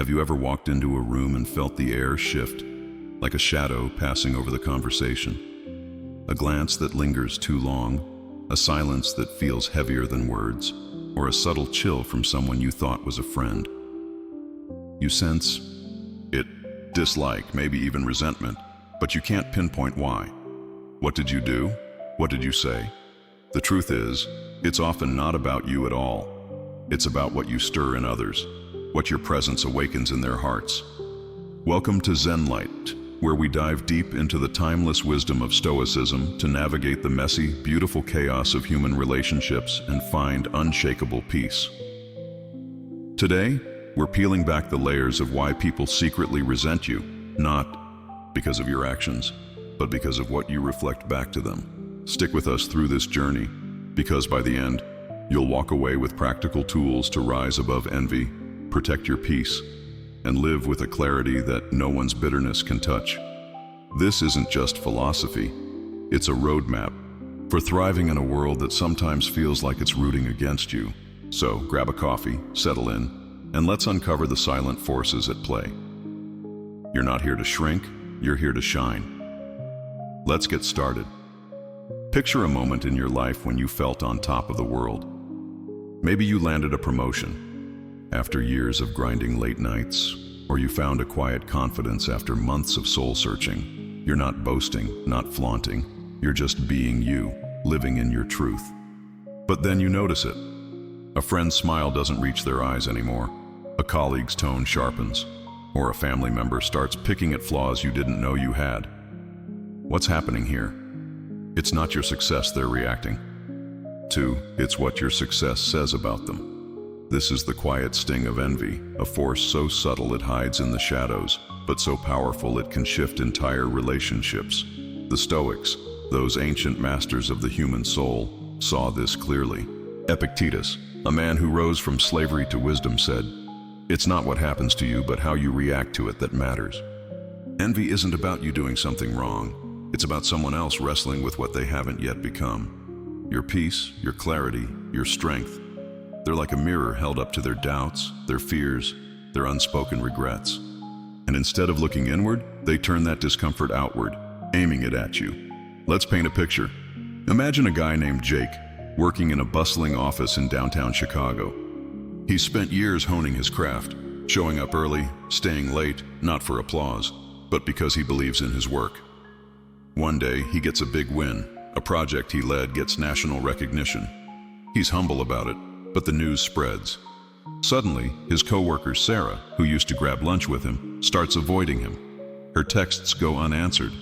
Have you ever walked into a room and felt the air shift, like a shadow passing over the conversation? A glance that lingers too long, a silence that feels heavier than words, or a subtle chill from someone you thought was a friend. You sense it, dislike, maybe even resentment, but you can't pinpoint why. What did you do? What did you say? The truth is, it's often not about you at all. It's about what you stir in others, what your presence awakens in their hearts. Welcome to ZENLIGHT, where we dive deep into the timeless wisdom of Stoicism to navigate the messy, beautiful chaos of human relationships and find unshakable peace. Today, we're peeling back the layers of why people secretly resent you, not because of your actions, but because of what you reflect back to them. Stick with us through this journey, because by the end, you'll walk away with practical tools to rise above envy, protect your peace, and live with a clarity that no one's bitterness can touch. This isn't just philosophy, it's a roadmap for thriving in a world that sometimes feels like it's rooting against you. So grab a coffee, settle in, and let's uncover the silent forces at play. You're not here to shrink, you're here to shine. Let's get started. Picture a moment in your life when you felt on top of the world. Maybe you landed a promotion after years of grinding late nights, or you found a quiet confidence after months of soul-searching. You're not boasting, not flaunting, you're just being you, living in your truth. But then you notice it. A friend's smile doesn't reach their eyes anymore, a colleague's tone sharpens, or a family member starts picking at flaws you didn't know you had. What's happening here? It's not your success they're reacting to, it's what your success says about them. This is the quiet sting of envy, a force so subtle it hides in the shadows, but so powerful it can shift entire relationships. The Stoics, those ancient masters of the human soul, saw this clearly. Epictetus, a man who rose from slavery to wisdom, said, "It's not what happens to you, but how you react to it that matters." Envy isn't about you doing something wrong. It's about someone else wrestling with what they haven't yet become. Your peace, your clarity, your strength, they're like a mirror held up to their doubts, their fears, their unspoken regrets. And instead of looking inward, they turn that discomfort outward, aiming it at you. Let's paint a picture. Imagine a guy named Jake, working in a bustling office in downtown Chicago. He's spent years honing his craft, showing up early, staying late, not for applause, but because he believes in his work. One day, he gets a big win. A project he led gets national recognition. He's humble about it, but the news spreads. Suddenly, his coworker Sarah, who used to grab lunch with him, starts avoiding him. Her texts go unanswered,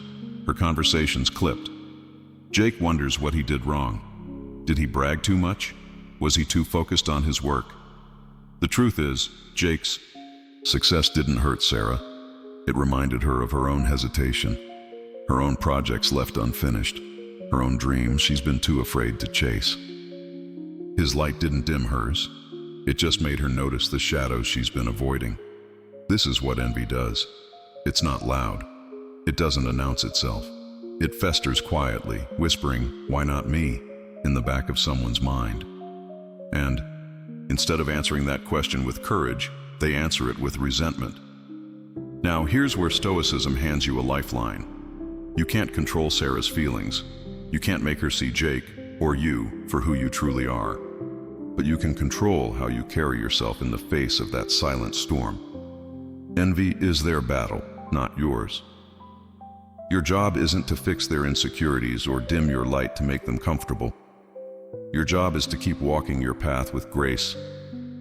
her conversations clipped. Jake wonders what he did wrong. Did he brag too much? Was he too focused on his work? The truth is, Jake's success didn't hurt Sarah. It reminded her of her own hesitation, her own projects left unfinished, her own dreams she's been too afraid to chase. His light didn't dim hers. It just made her notice the shadows she's been avoiding. This is what envy does. It's not loud. It doesn't announce itself. It festers quietly, whispering, "Why not me?" in the back of someone's mind. And instead of answering that question with courage, they answer it with resentment. Now, here's where Stoicism hands you a lifeline. You can't control Sarah's feelings. You can't make her see Jake or you for who you truly are. But you can control how you carry yourself in the face of that silent storm. Envy is their battle, not yours. Your job isn't to fix their insecurities or dim your light to make them comfortable. Your job is to keep walking your path with grace,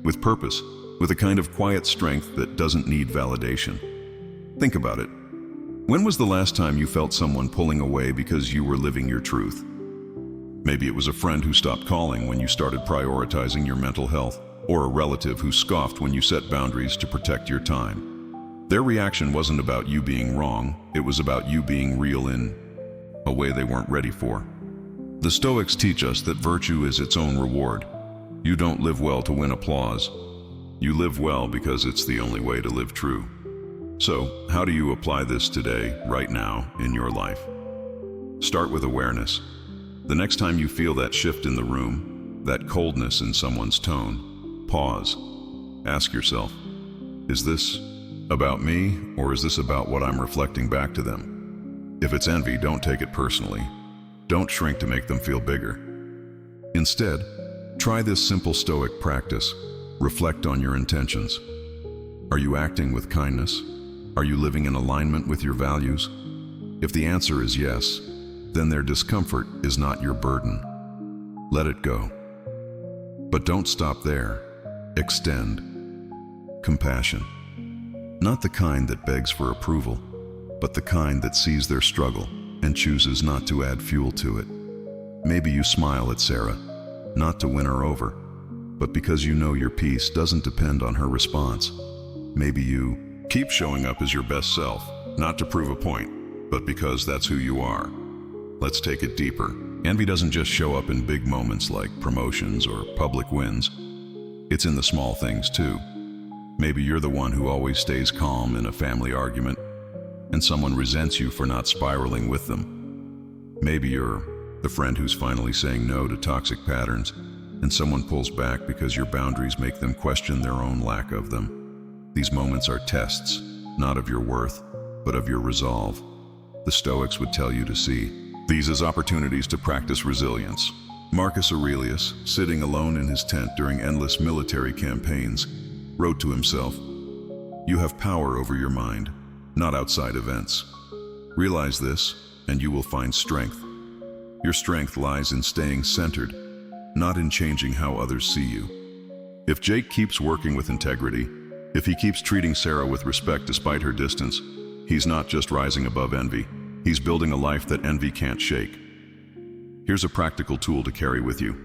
with purpose, with a kind of quiet strength that doesn't need validation. Think about it. When was the last time you felt someone pulling away because you were living your truth? Maybe it was a friend who stopped calling when you started prioritizing your mental health, or a relative who scoffed when you set boundaries to protect your time. Their reaction wasn't about you being wrong, it was about you being real in a way they weren't ready for. The Stoics teach us that virtue is its own reward. You don't live well to win applause. You live well because it's the only way to live true. So, how do you apply this today, right now, in your life? Start with awareness. The next time you feel that shift in the room, that coldness in someone's tone, pause. Ask yourself, Is this about me, or is this about what I'm reflecting back to them? If it's envy, don't take it personally. Don't shrink to make them feel bigger. Instead, try this simple Stoic practice. Reflect on your intentions. Are you acting with kindness? Are you living in alignment with your values? If the answer is yes, then their discomfort is not your burden. Let it go. But don't stop there. Extend compassion. Not the kind that begs for approval, but the kind that sees their struggle and chooses not to add fuel to it. Maybe you smile at Sarah, not to win her over, but because you know your peace doesn't depend on her response. Maybe you keep showing up as your best self, not to prove a point, but because that's who you are. Let's take it deeper. Envy doesn't just show up in big moments like promotions or public wins. It's in the small things too. Maybe you're the one who always stays calm in a family argument, and someone resents you for not spiraling with them. Maybe you're the friend who's finally saying no to toxic patterns, and someone pulls back because your boundaries make them question their own lack of them. These moments are tests, not of your worth, but of your resolve. The Stoics would tell you to see these as opportunities to practice resilience. Marcus Aurelius, sitting alone in his tent during endless military campaigns, wrote to himself, "You have power over your mind, not outside events. Realize this, and you will find strength. Your strength lies in staying centered, not in changing how others see you." If Jake keeps working with integrity, if he keeps treating Sarah with respect despite her distance, he's not just rising above envy, he's building a life that envy can't shake. Here's a practical tool to carry with you.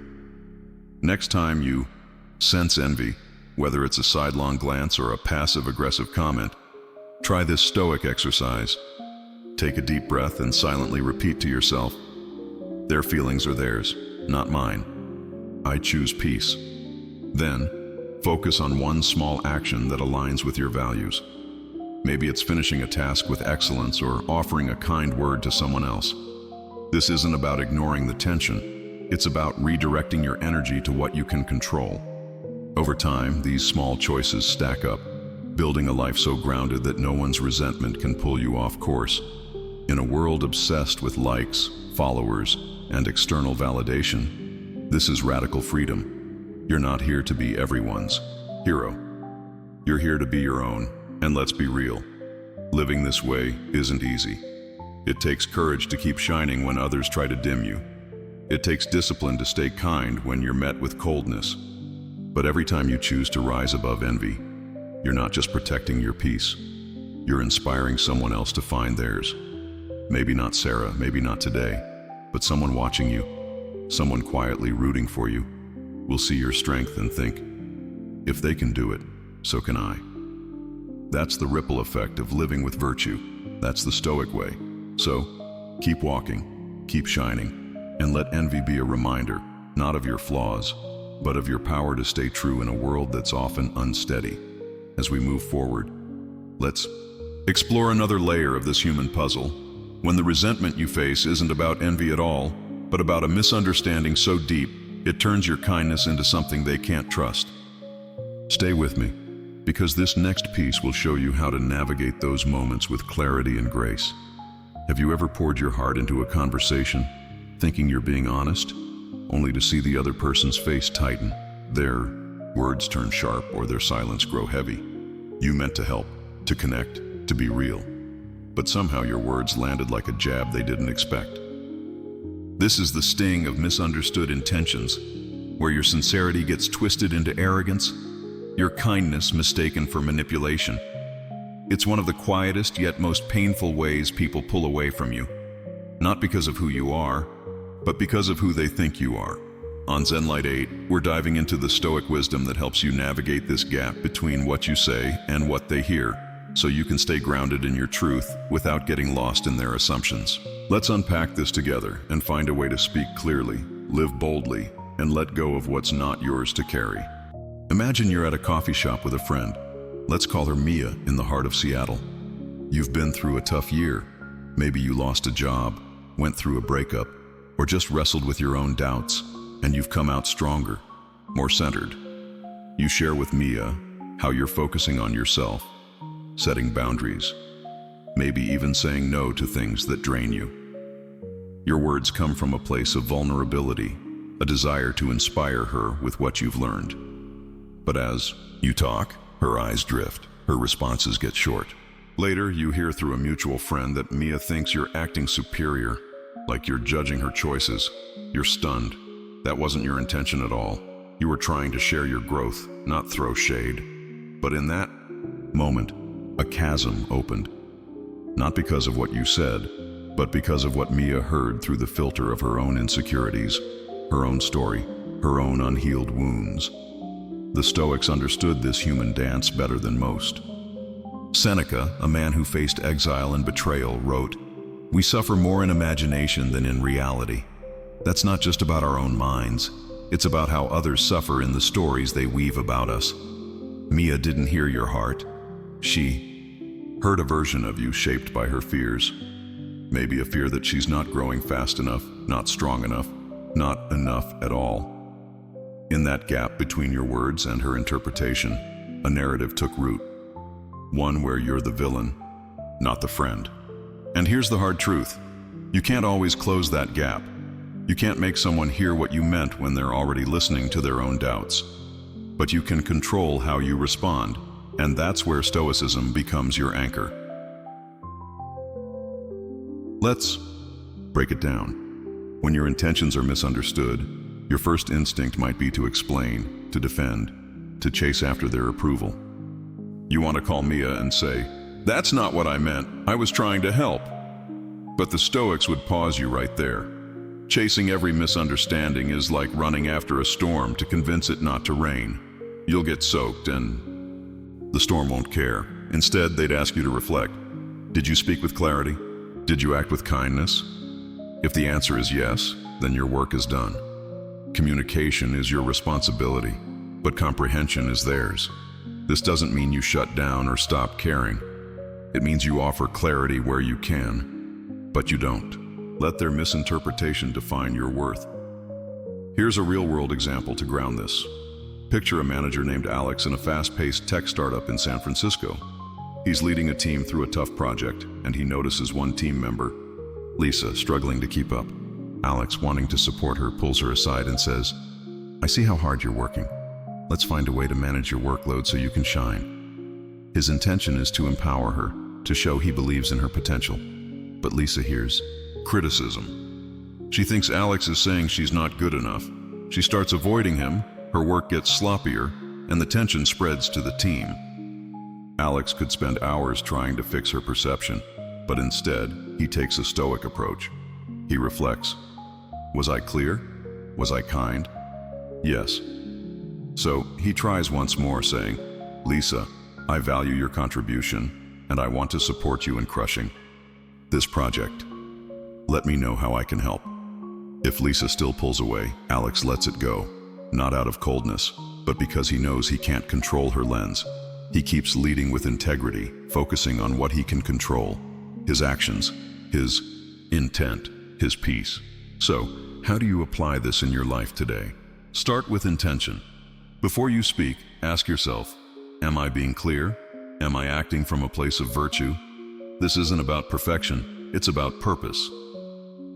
Next time you sense envy, whether it's a sidelong glance or a passive-aggressive comment, try this Stoic exercise. Take a deep breath and silently repeat to yourself, "Their feelings are theirs, not mine. I choose peace." Then, focus on one small action that aligns with your values. Maybe it's finishing a task with excellence or offering a kind word to someone else. This isn't about ignoring the tension. It's about redirecting your energy to what you can control. Over time, these small choices stack up, building a life so grounded that no one's resentment can pull you off course. In a world obsessed with likes, followers, and external validation, this is radical freedom. You're not here to be everyone's hero. You're here to be your own, and let's be real. Living this way isn't easy. It takes courage to keep shining when others try to dim you. It takes discipline to stay kind when you're met with coldness. But every time you choose to rise above envy, you're not just protecting your peace. You're inspiring someone else to find theirs. Maybe not Sarah, maybe not today, but someone watching you, someone quietly rooting for you, will see your strength and think, if they can do it, so can I. That's the ripple effect of living with virtue. That's the Stoic way. So, keep walking, keep shining, and let envy be a reminder, not of your flaws, but of your power to stay true in a world that's often unsteady. As we move forward, let's explore another layer of this human puzzle, when the resentment you face isn't about envy at all, but about a misunderstanding so deep, it turns your kindness into something they can't trust. Stay with me, because this next piece will show you how to navigate those moments with clarity and grace. Have you ever poured your heart into a conversation, thinking you're being honest, only to see the other person's face tighten, their words turn sharp, or their silence grow heavy? You meant to help, to connect, to be real, but somehow your words landed like a jab they didn't expect. This is the sting of misunderstood intentions, where your sincerity gets twisted into arrogance, your kindness mistaken for manipulation. It's one of the quietest yet most painful ways people pull away from you, not because of who you are, but because of who they think you are. On ZENLIGHT 8, we're diving into the Stoic wisdom that helps you navigate this gap between what you say and what they hear, so you can stay grounded in your truth without getting lost in their assumptions. Let's unpack this together and find a way to speak clearly, live boldly, and let go of what's not yours to carry. Imagine you're at a coffee shop with a friend. Let's call her Mia, in the heart of Seattle. You've been through a tough year. Maybe you lost a job, went through a breakup, or just wrestled with your own doubts, and you've come out stronger, more centered. You share with Mia, how you're focusing on yourself, setting boundaries, maybe even saying no to things that drain you. Your words come from a place of vulnerability, a desire to inspire her with what you've learned. But as you talk, her eyes drift, her responses get short. Later, you hear through a mutual friend that Mia thinks you're acting superior, like you're judging her choices. You're stunned. That wasn't your intention at all. You were trying to share your growth, not throw shade. But in that moment, a chasm opened. Not because of what you said, but because of what Mia heard through the filter of her own insecurities, her own story, her own unhealed wounds. The Stoics understood this human dance better than most. Seneca, a man who faced exile and betrayal, wrote, "We suffer more in imagination than in reality." That's not just about our own minds. It's about how others suffer in the stories they weave about us. Mia didn't hear your heart. She heard a version of you shaped by her fears. Maybe a fear that she's not growing fast enough, not strong enough, not enough at all. In that gap between your words and her interpretation, a narrative took root. One where you're the villain, not the friend. And here's the hard truth. You can't always close that gap. You can't make someone hear what you meant when they're already listening to their own doubts. But you can control how you respond, and that's where Stoicism becomes your anchor. Let's break it down. When your intentions are misunderstood, your first instinct might be to explain, to defend, to chase after their approval. You want to call Mia and say, "That's not what I meant. I was trying to help." But the Stoics would pause you right there. Chasing every misunderstanding is like running after a storm to convince it not to rain. You'll get soaked and the storm won't care. Instead, they'd ask you to reflect. Did you speak with clarity? Did you act with kindness? If the answer is yes, then your work is done. Communication is your responsibility, but comprehension is theirs. This doesn't mean you shut down or stop caring. It means you offer clarity where you can, but you don't. Let their misinterpretation define your worth. Here's a real-world example to ground this. Picture a manager named Alex in a fast-paced tech startup in San Francisco. He's leading a team through a tough project, and he notices one team member, Lisa, struggling to keep up. Alex, wanting to support her, pulls her aside and says, "I see how hard you're working. Let's find a way to manage your workload so you can shine." His intention is to empower her, to show he believes in her potential. But Lisa hears criticism. She thinks Alex is saying she's not good enough. She starts avoiding him, her work gets sloppier, and the tension spreads to the team. Alex could spend hours trying to fix her perception, but instead, he takes a stoic approach. He reflects. Was I clear? Was I kind? Yes. So he tries once more, saying, "Lisa, I value your contribution, and I want to support you in crushing this project. Let me know how I can help." If Lisa still pulls away, Alex lets it go, not out of coldness, but because he knows he can't control her lens. He keeps leading with integrity, focusing on what he can control, his actions, his intent, his peace. So, how do you apply this in your life today? Start with intention. Before you speak, ask yourself, am I being clear? Am I acting from a place of virtue? This isn't about perfection, it's about purpose.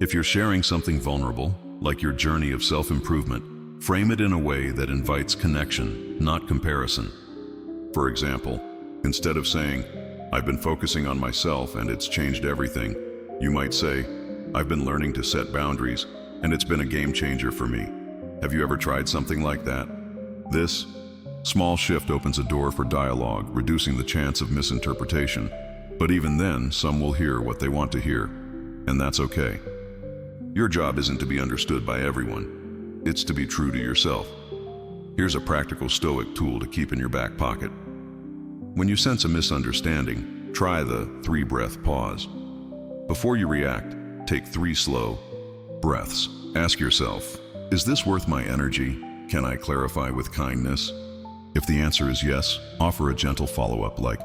If you're sharing something vulnerable, like your journey of self-improvement, frame it in a way that invites connection, not comparison. For example, instead of saying, "I've been focusing on myself and it's changed everything," you might say, "I've been learning to set boundaries and it's been a game changer for me. Have you ever tried something like that?" This small shift opens a door for dialogue, reducing the chance of misinterpretation. But even then, some will hear what they want to hear, and that's okay. Your job isn't to be understood by everyone. It's to be true to yourself. Here's a practical Stoic tool to keep in your back pocket. When you sense a misunderstanding, try the 3-breath pause. Before you react, take 3 slow breaths. Ask yourself, is this worth my energy? Can I clarify with kindness? If the answer is yes, offer a gentle follow-up like,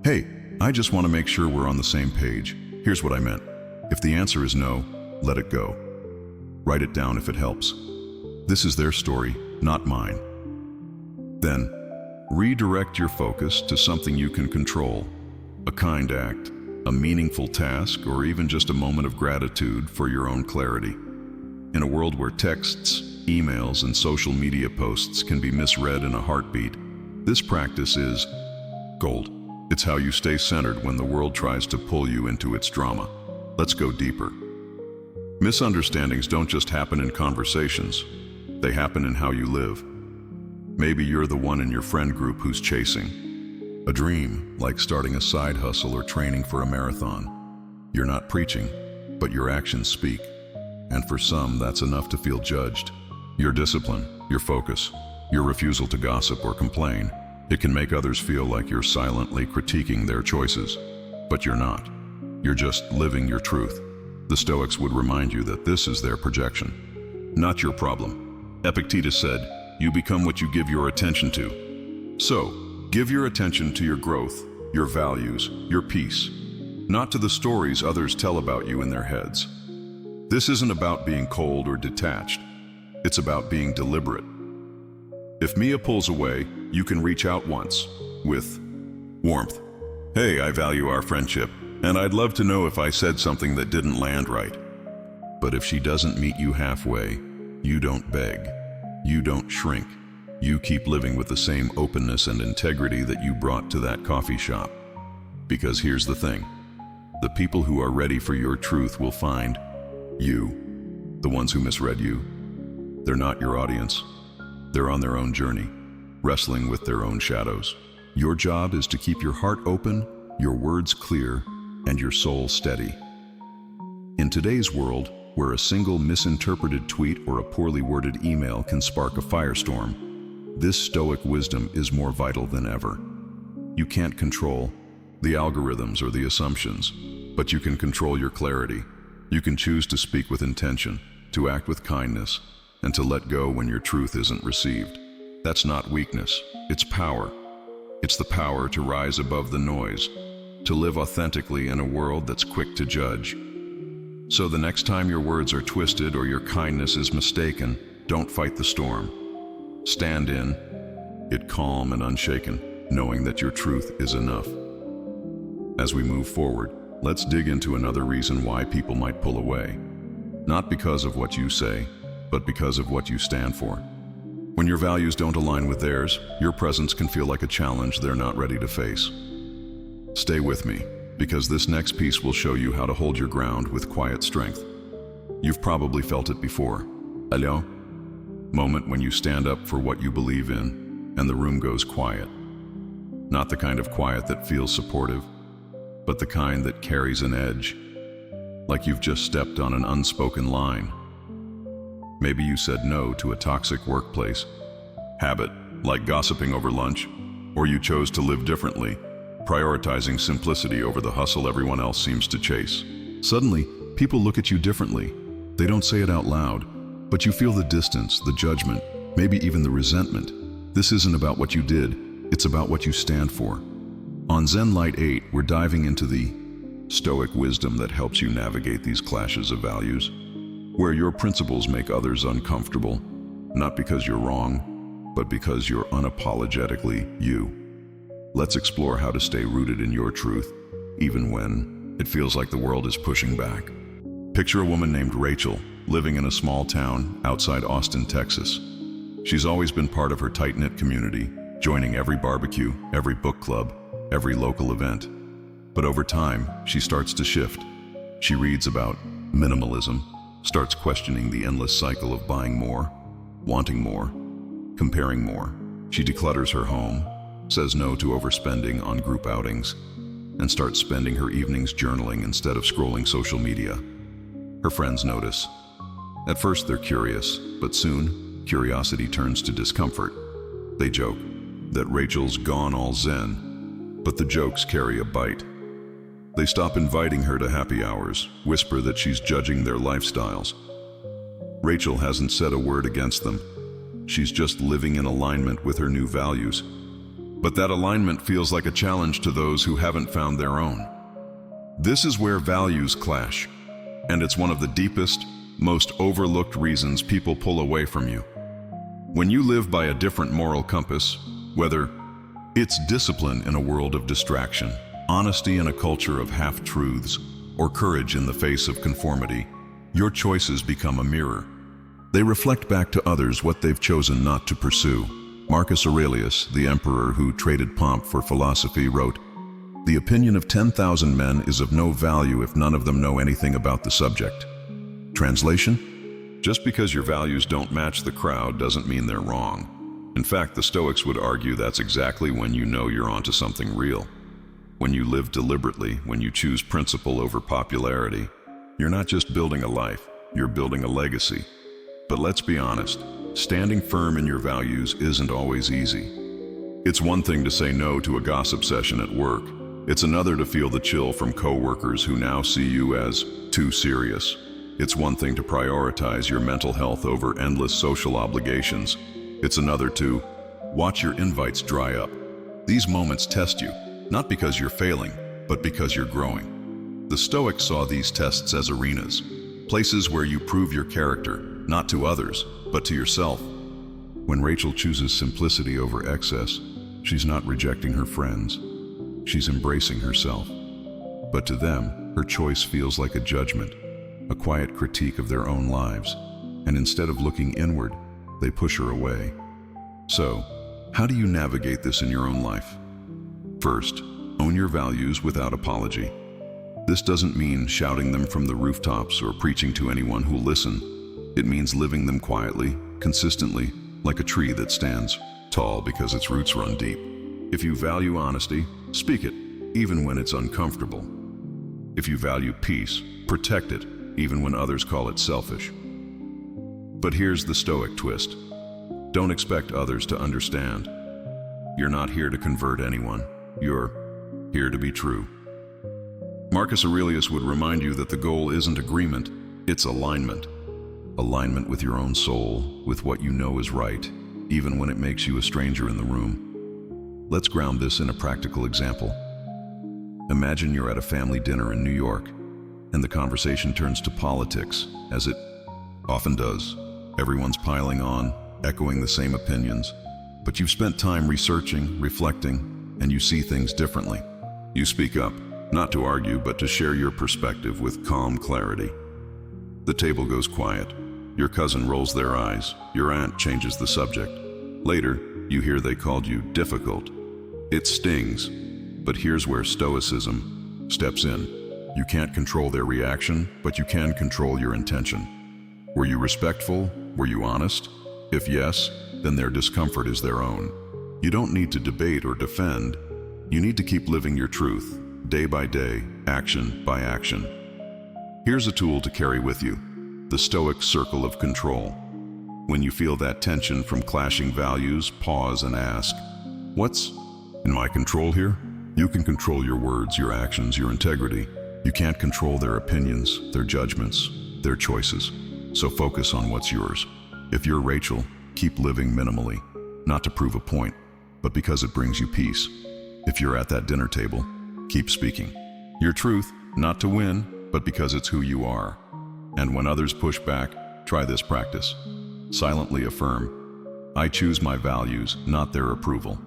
"Hey, I just want to make sure we're on the same page. Here's what I meant." If the answer is no, let it go. Write it down if it helps. This is their story, not mine. Then, Redirect your focus to something you can control, a kind act, a meaningful task, or even just a moment of gratitude for your own clarity. In a world where texts, emails, and social media posts can be misread in a heartbeat, this practice is gold. It's how you stay centered when the world tries to pull you into its drama. Let's go deeper. Misunderstandings don't just happen in conversations. They happen in how you live. Maybe you're the one in your friend group who's chasing a dream, like starting a side hustle or training for a marathon. You're not preaching, but your actions speak. And for some, that's enough to feel judged. Your discipline, your focus, your refusal to gossip or complain, it can make others feel like you're silently critiquing their choices. But you're not. You're just living your truth. The Stoics would remind you that this is their projection, not your problem. Epictetus said, "You become what you give your attention to." So, give your attention to your growth, your values, your peace, not to the stories others tell about you in their heads. This isn't about being cold or detached. It's about being deliberate. If Mia pulls away, you can reach out once, with warmth. "Hey, I value our friendship, and I'd love to know if I said something that didn't land right." But if she doesn't meet you halfway, you don't beg. You don't shrink. You keep living with the same openness and integrity that you brought to that coffee shop. Because here's the thing. The people who are ready for your truth will find you. The ones who misread you, they're not your audience. They're on their own journey, wrestling with their own shadows. Your job is to keep your heart open, your words clear, and your soul steady. In today's world, where a single misinterpreted tweet or a poorly worded email can spark a firestorm, this Stoic wisdom is more vital than ever. You can't control the algorithms or the assumptions, but you can control your clarity. You can choose to speak with intention, to act with kindness, and to let go when your truth isn't received. That's not weakness, it's power. It's the power to rise above the noise, to live authentically in a world that's quick to judge. So the next time your words are twisted or your kindness is mistaken, don't fight the storm. Stand in it calm and unshaken, knowing that your truth is enough. As we move forward, let's dig into another reason why people might pull away. Not because of what you say, but because of what you stand for. When your values don't align with theirs, your presence can feel like a challenge they're not ready to face. Stay with me, because this next piece will show you how to hold your ground with quiet strength. You've probably felt it before. Hello? Moment when you stand up for what you believe in, and the room goes quiet. Not the kind of quiet that feels supportive, but the kind that carries an edge, like you've just stepped on an unspoken line. Maybe you said no to a toxic workplace habit, like gossiping over lunch, or you chose to live differently, prioritizing simplicity over the hustle everyone else seems to chase. Suddenly, people look at you differently. They don't say it out loud, but you feel the distance, the judgment, maybe even the resentment. This isn't about what you did, it's about what you stand for. On ZENLIGHT 8, we're diving into the Stoic wisdom that helps you navigate these clashes of values, where your principles make others uncomfortable, not because you're wrong, but because you're unapologetically you. Let's explore how to stay rooted in your truth, even when it feels like the world is pushing back. Picture a woman named Rachel, living in a small town outside Austin, Texas. She's always been part of her tight-knit community, joining every barbecue, every book club, every local event. But over time, she starts to shift. She reads about minimalism, starts questioning the endless cycle of buying more, wanting more, comparing more. She declutters her home, says no to overspending on group outings, and starts spending her evenings journaling instead of scrolling social media. Her friends notice. At first they're curious, but soon curiosity turns to discomfort. They joke that Rachel's gone all zen, but the jokes carry a bite. They stop inviting her to happy hours, whisper that she's judging their lifestyles. Rachel hasn't said a word against them. She's just living in alignment with her new values. But that alignment feels like a challenge to those who haven't found their own. This is where values clash, and it's one of the deepest, most overlooked reasons people pull away from you. When you live by a different moral compass, whether It's discipline in a world of distraction, honesty in a culture of half-truths, or courage in the face of conformity. Your choices become a mirror. They reflect back to others what they've chosen not to pursue. Marcus Aurelius, the emperor who traded pomp for philosophy, wrote, "The opinion of 10,000 men is of no value if none of them know anything about the subject." Translation? Just because your values don't match the crowd doesn't mean they're wrong. In fact, the Stoics would argue that's exactly when you know you're onto something real. When you live deliberately, when you choose principle over popularity, you're not just building a life, you're building a legacy. But let's be honest, standing firm in your values isn't always easy. It's one thing to say no to a gossip session at work. It's another to feel the chill from coworkers who now see you as too serious. It's one thing to prioritize your mental health over endless social obligations. It's another to watch your invites dry up. These moments test you, not because you're failing, but because you're growing. The Stoics saw these tests as arenas, places where you prove your character, not to others, but to yourself. When Rachel chooses simplicity over excess, she's not rejecting her friends. She's embracing herself. But to them, her choice feels like a judgment, a quiet critique of their own lives, and instead of looking inward, they push her away. So, how do you navigate this in your own life? First, own your values without apology. This doesn't mean shouting them from the rooftops or preaching to anyone who'll listen. It means living them quietly, consistently, like a tree that stands tall because its roots run deep. If you value honesty, speak it, even when it's uncomfortable. If you value peace, protect it, even when others call it selfish. But here's the Stoic twist. Don't expect others to understand. You're not here to convert anyone. You're here to be true. Marcus Aurelius would remind you that the goal isn't agreement, it's alignment. Alignment with your own soul, with what you know is right, even when it makes you a stranger in the room. Let's ground this in a practical example. Imagine you're at a family dinner in New York, and the conversation turns to politics, as it often does. Everyone's piling on, echoing the same opinions, but you've spent time researching, reflecting, and you see things differently. You speak up, not to argue, but to share your perspective with calm clarity. The table goes quiet. Your cousin rolls their eyes. Your aunt changes the subject. Later, you hear they called you difficult. It stings, but here's where Stoicism steps in. You can't control their reaction, but you can control your intention. Were you respectful? Were you honest? If yes, then their discomfort is their own. You don't need to debate or defend. You need to keep living your truth, day by day, action by action. Here's a tool to carry with you, the Stoic circle of control. When you feel that tension from clashing values, pause and ask, what's in my control here? You can control your words, your actions, your integrity. You can't control their opinions, their judgments, their choices. So focus on what's yours. If you're Rachel, keep living minimally, not to prove a point, but because it brings you peace. If you're at that dinner table, keep speaking your truth, not to win, but because it's who you are. And when others push back, try this practice. Silently affirm, I choose my values, not their approval.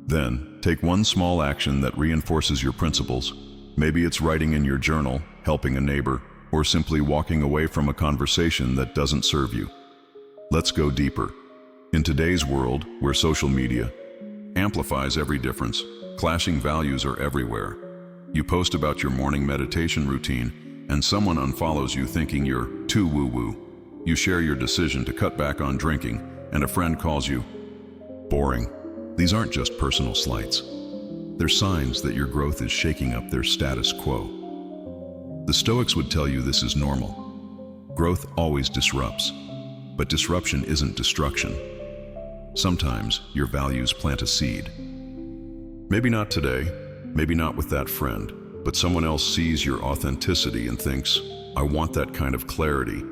Then, take one small action that reinforces your principles. Maybe it's writing in your journal, helping a neighbor, or simply walking away from a conversation that doesn't serve you. Let's go deeper. In today's world, where social media amplifies every difference, clashing values are everywhere. You post about your morning meditation routine, and someone unfollows you thinking you're too woo-woo. You share your decision to cut back on drinking, and a friend calls you boring. These aren't just personal slights. They're signs that your growth is shaking up their status quo. The Stoics would tell you this is normal. Growth always disrupts, but disruption isn't destruction. Sometimes your values plant a seed. Maybe not today, maybe not with that friend, but someone else sees your authenticity and thinks, I want that kind of clarity.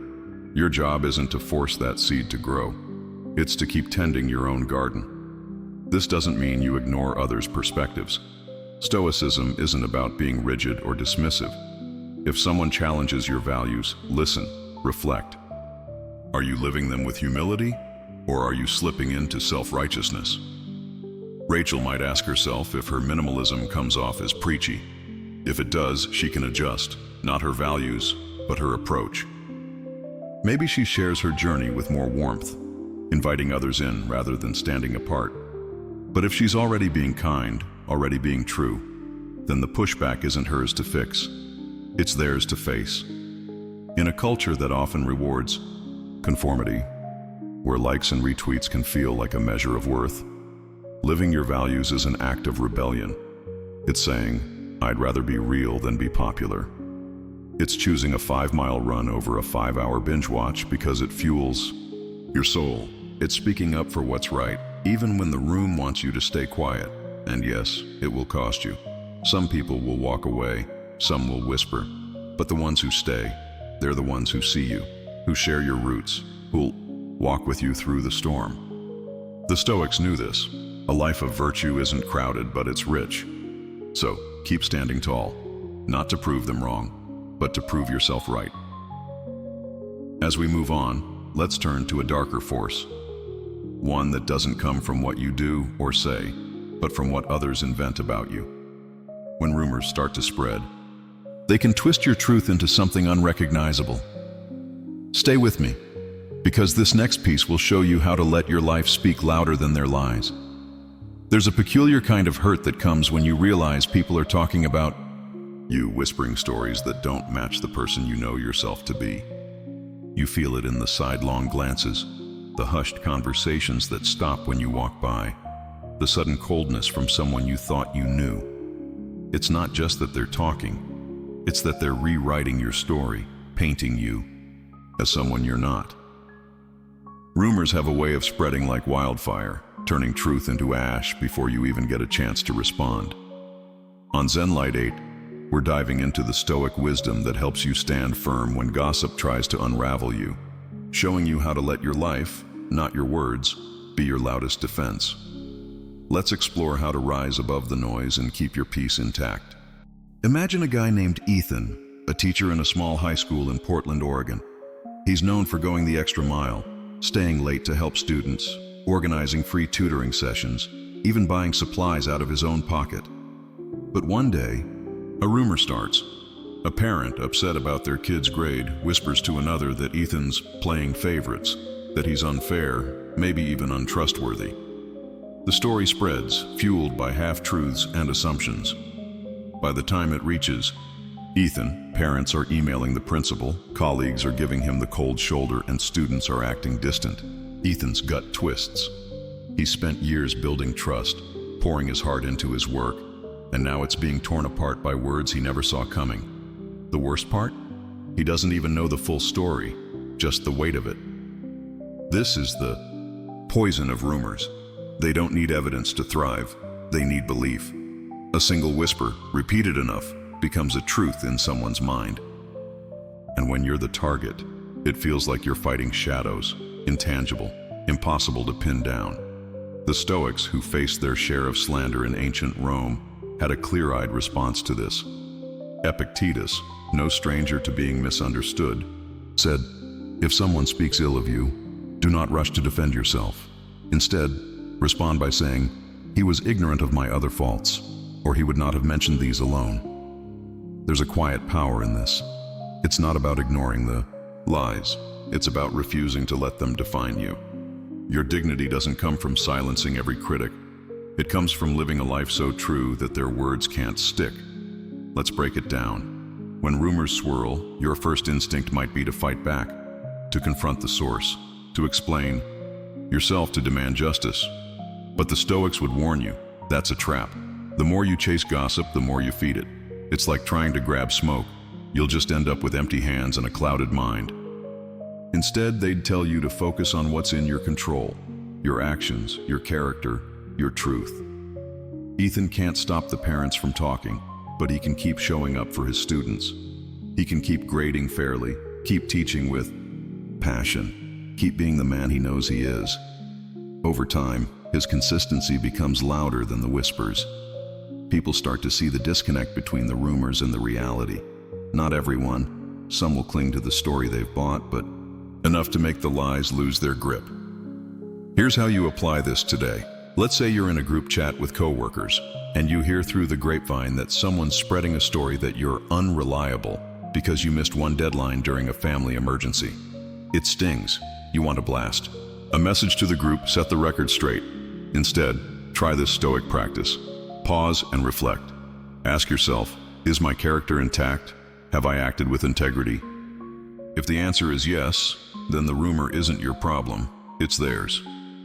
Your job isn't to force that seed to grow. It's to keep tending your own garden. This doesn't mean you ignore others' perspectives. Stoicism isn't about being rigid or dismissive. If someone challenges your values, listen, reflect. Are you living them with humility, or are you slipping into self-righteousness? Rachel might ask herself if her minimalism comes off as preachy. If it does, she can adjust, not her values, but her approach. Maybe she shares her journey with more warmth, inviting others in rather than standing apart. But if she's already being kind, already being true, then the pushback isn't hers to fix. It's theirs to face. In a culture that often rewards conformity, where likes and retweets can feel like a measure of worth, living your values is an act of rebellion. It's saying, I'd rather be real than be popular. It's choosing a 5-mile run over a 5-hour binge watch because it fuels your soul. It's speaking up for what's right, even when the room wants you to stay quiet. And yes, it will cost you. Some people will walk away, some will whisper, but the ones who stay, they're the ones who see you, who share your roots, who'll walk with you through the storm. The Stoics knew this. A life of virtue isn't crowded, but it's rich. So, keep standing tall, not to prove them wrong, but to prove yourself right. As we move on, let's turn to a darker force. One that doesn't come from what you do or say, but from what others invent about you. When rumors start to spread, they can twist your truth into something unrecognizable. Stay with me, because this next piece will show you how to let your life speak louder than their lies. There's a peculiar kind of hurt that comes when you realize people are talking about you, whispering stories that don't match the person you know yourself to be. You feel it in the sidelong glances, the hushed conversations that stop when you walk by, the sudden coldness from someone you thought you knew. It's not just that they're talking, it's that they're rewriting your story, painting you as someone you're not. Rumors have a way of spreading like wildfire, turning truth into ash before you even get a chance to respond. On ZENLIGHT 8, we're diving into the Stoic wisdom that helps you stand firm when gossip tries to unravel you, showing you how to let your life, not your words, be your loudest defense. Let's explore how to rise above the noise and keep your peace intact. Imagine a guy named Ethan, a teacher in a small high school in Portland, Oregon. He's known for going the extra mile, staying late to help students, organizing free tutoring sessions, even buying supplies out of his own pocket. But one day, a rumor starts. A parent, upset about their kid's grade, whispers to another that Ethan's playing favorites, that he's unfair, maybe even untrustworthy. The story spreads, fueled by half-truths and assumptions. By the time it reaches Ethan, parents are emailing the principal, colleagues are giving him the cold shoulder, and students are acting distant. Ethan's gut twists. He's spent years building trust, pouring his heart into his work, and now it's being torn apart by words he never saw coming. The worst part? He doesn't even know the full story, just the weight of it. This is the poison of rumors. They don't need evidence to thrive, they need belief. A single whisper, repeated enough, becomes a truth in someone's mind. And when you're the target, it feels like you're fighting shadows, intangible, impossible to pin down. The Stoics, who faced their share of slander in ancient Rome, had a clear-eyed response to this. Epictetus, no stranger to being misunderstood, said, "If someone speaks ill of you, do not rush to defend yourself. Instead, respond by saying, 'He was ignorant of my other faults,' or 'he would not have mentioned these alone.'" There's a quiet power in this. It's not about ignoring the lies. It's about refusing to let them define you. Your dignity doesn't come from silencing every critic. It comes from living a life so true that their words can't stick. Let's break it down. When rumors swirl, your first instinct might be to fight back, to confront the source, to explain yourself, to demand justice. But the Stoics would warn you, that's a trap. The more you chase gossip, the more you feed it. It's like trying to grab smoke. You'll just end up with empty hands and a clouded mind. Instead, they'd tell you to focus on what's in your control, your actions, your character, your truth. Ethan can't stop the parents from talking, but he can keep showing up for his students. He can keep grading fairly, keep teaching with passion, keep being the man he knows he is. Over time, his consistency becomes louder than the whispers. People start to see the disconnect between the rumors and the reality. Not everyone. Some will cling to the story they've bought, but enough to make the lies lose their grip. Here's how you apply this today. Let's say you're in a group chat with coworkers, and you hear through the grapevine that someone's spreading a story that you're unreliable because you missed one deadline during a family emergency. It stings. You want to blast. A message to the group set the record straight. Instead, try this Stoic practice. Pause and reflect. Ask yourself, is my character intact? Have I acted with integrity? If the answer is yes, then the rumor isn't your problem, it's theirs.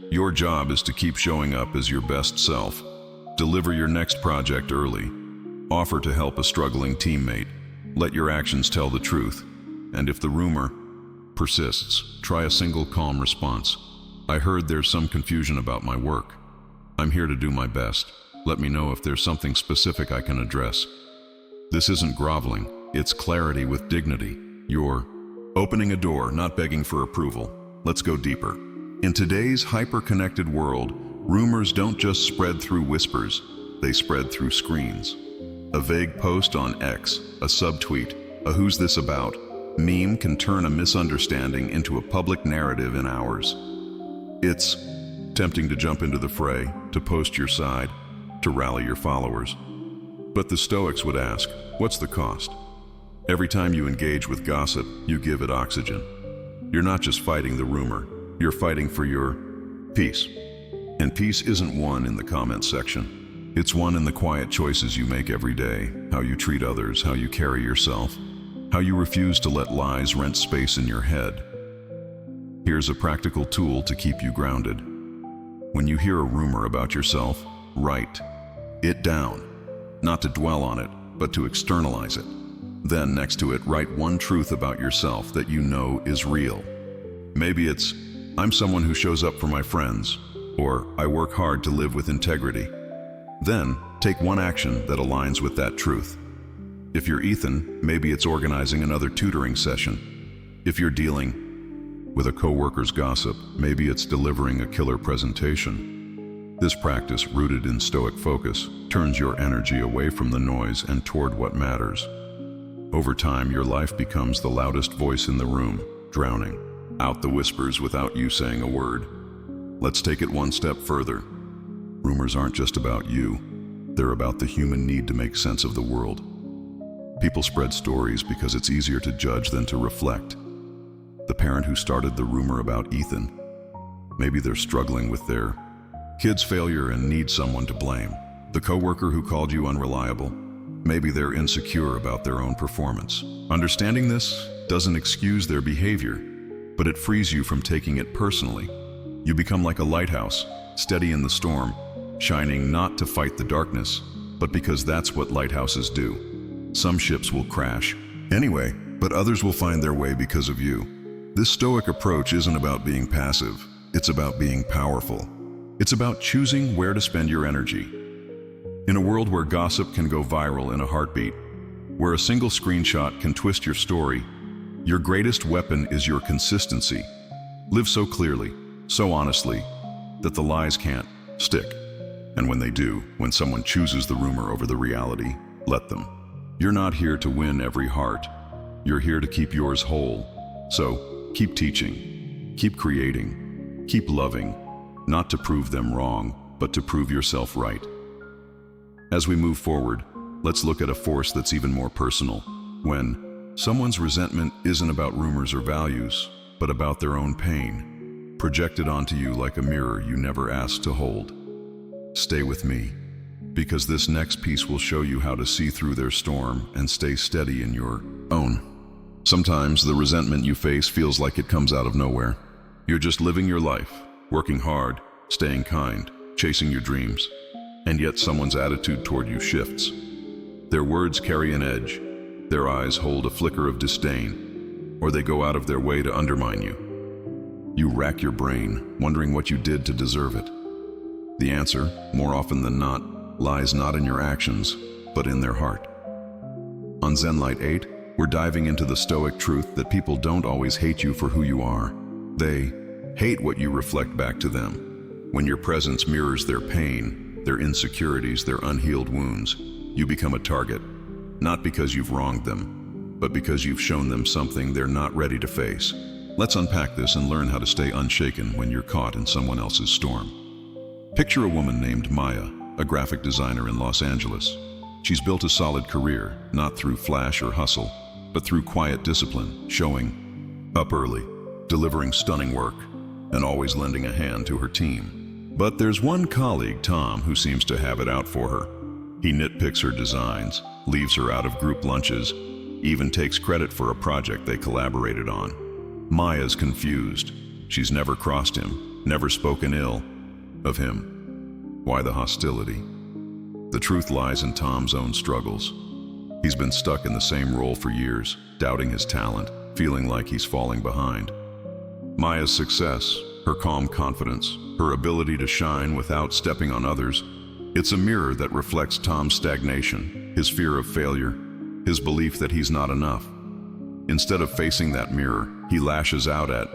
Your job is to keep showing up as your best self. Deliver your next project early. Offer to help a struggling teammate. Let your actions tell the truth. And if the rumor persists, try a single calm response. I heard there's some confusion about my work. I'm here to do my best. Let me know if there's something specific I can address. This isn't groveling, it's clarity with dignity. You're opening a door, not begging for approval. Let's go deeper. In today's hyper-connected world, rumors don't just spread through whispers, they spread through screens. A vague post on X, a subtweet, a "who's this about" meme can turn a misunderstanding into a public narrative in hours. It's tempting to jump into the fray, to post your side, to rally your followers. But the Stoics would ask, what's the cost? Every time you engage with gossip, you give it oxygen. You're not just fighting the rumor, you're fighting for your peace. And peace isn't won in the comments section. It's won in the quiet choices you make every day, how you treat others, how you carry yourself, how you refuse to let lies rent space in your head. Here's a practical tool to keep you grounded. When you hear a rumor about yourself, write it down. Not to dwell on it, but to externalize it. Then, next to it, write one truth about yourself that you know is real. Maybe it's, I'm someone who shows up for my friends, or I work hard to live with integrity. Then, take one action that aligns with that truth. If you're Ethan, maybe it's organizing another tutoring session. If you're dealing with a coworker's gossip, maybe it's delivering a killer presentation. This practice, rooted in Stoic focus, turns your energy away from the noise and toward what matters. Over time, your life becomes the loudest voice in the room, drowning out the whispers without you saying a word. Let's take it one step further. Rumors aren't just about you. They're about the human need to make sense of the world. People spread stories because it's easier to judge than to reflect. The parent who started the rumor about Ethan, maybe they're struggling with their kid's failure and need someone to blame. The coworker who called you unreliable, maybe they're insecure about their own performance. Understanding this doesn't excuse their behavior, but it frees you from taking it personally. You become like a lighthouse, steady in the storm, shining not to fight the darkness, but because that's what lighthouses do. Some ships will crash anyway, but others will find their way because of you. This Stoic approach isn't about being passive, it's about being powerful. It's about choosing where to spend your energy. In a world where gossip can go viral in a heartbeat, where a single screenshot can twist your story, your greatest weapon is your consistency. Live so clearly, so honestly, that the lies can't stick. And when they do, when someone chooses the rumor over the reality, let them. You're not here to win every heart. You're here to keep yours whole. So, keep teaching, keep creating, keep loving, not to prove them wrong, but to prove yourself right. As we move forward, let's look at a force that's even more personal. When someone's resentment isn't about rumors or values, but about their own pain, projected onto you like a mirror you never asked to hold. Stay with me, because this next piece will show you how to see through their storm and stay steady in your own. Sometimes the resentment you face feels like it comes out of nowhere. You're just living your life, working hard, staying kind, chasing your dreams, and yet someone's attitude toward you shifts. Their words carry an edge, their eyes hold a flicker of disdain, or they go out of their way to undermine you. You rack your brain, wondering what you did to deserve it. The answer, more often than not, lies not in your actions, but in their heart. On ZENLIGHT 8, we're diving into the Stoic truth that people don't always hate you for who you are. They hate what you reflect back to them. When your presence mirrors their pain, their insecurities, their unhealed wounds, you become a target, not because you've wronged them, but because you've shown them something they're not ready to face. Let's unpack this and learn how to stay unshaken when you're caught in someone else's storm. Picture a woman named Maya, a graphic designer in Los Angeles. She's built a solid career, not through flash or hustle, but through quiet discipline, showing up early, delivering stunning work, and always lending a hand to her team. But there's one colleague, Tom, who seems to have it out for her. He nitpicks her designs, leaves her out of group lunches, even takes credit for a project they collaborated on. Maya's confused. She's never crossed him, never spoken ill of him. Why the hostility? The truth lies in Tom's own struggles. He's been stuck in the same role for years, doubting his talent, feeling like he's falling behind. Maya's success, her calm confidence, her ability to shine without stepping on others, it's a mirror that reflects Tom's stagnation, his fear of failure, his belief that he's not enough. Instead of facing that mirror, he lashes out at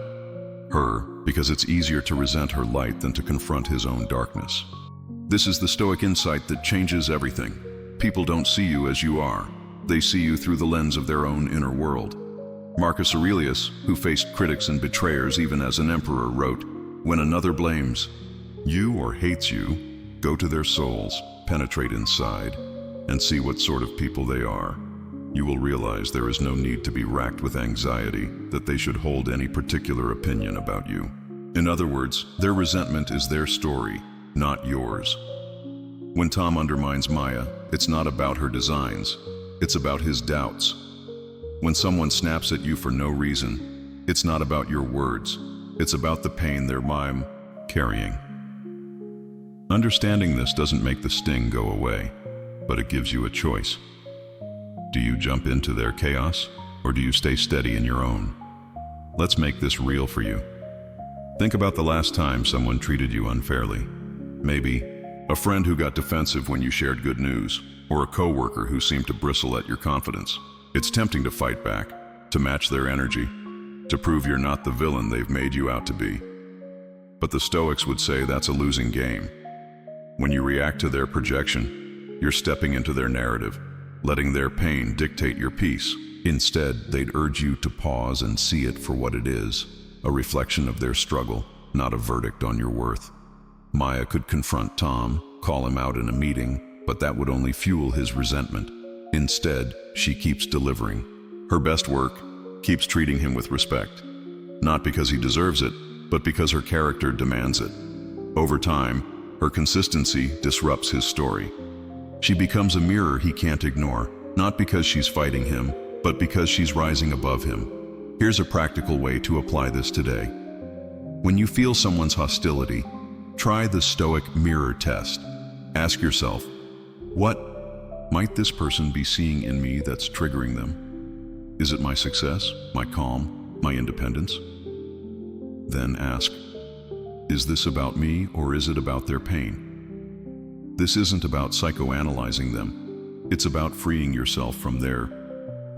her because it's easier to resent her light than to confront his own darkness. This is the Stoic insight that changes everything. People don't see you as you are. They see you through the lens of their own inner world. Marcus Aurelius, who faced critics and betrayers even as an emperor, wrote, "When another blames you or hates you, go to their souls, penetrate inside, and see what sort of people they are. You will realize there is no need to be racked with anxiety that they should hold any particular opinion about you." In other words, their resentment is their story, not yours. When Tom undermines Maya, it's not about her designs, it's about his doubts. When someone snaps at you for no reason, it's not about your words, it's about the pain they're carrying. Understanding this doesn't make the sting go away, but it gives you a choice. Do you jump into their chaos, or do you stay steady in your own? Let's make this real for you. Think about the last time someone treated you unfairly. Maybe a friend who got defensive when you shared good news, or a coworker who seemed to bristle at your confidence. It's tempting to fight back, to match their energy, to prove you're not the villain they've made you out to be. But the Stoics would say that's a losing game. When you react to their projection, you're stepping into their narrative, letting their pain dictate your peace. Instead, they'd urge you to pause and see it for what it is, a reflection of their struggle, not a verdict on your worth. Maya could confront Tom, call him out in a meeting, but that would only fuel his resentment. Instead, she keeps delivering her best work, keeps treating him with respect, not because he deserves it, but because her character demands it. Over time, her consistency disrupts his story. She becomes a mirror he can't ignore, not because she's fighting him, but because she's rising above him. Here's a practical way to apply this today. When you feel someone's hostility, try the Stoic mirror test. Ask yourself, what might this person be seeing in me that's triggering them? Is it my success, my calm, my independence? Then ask, is this about me or is it about their pain? This isn't about psychoanalyzing them. It's about freeing yourself from their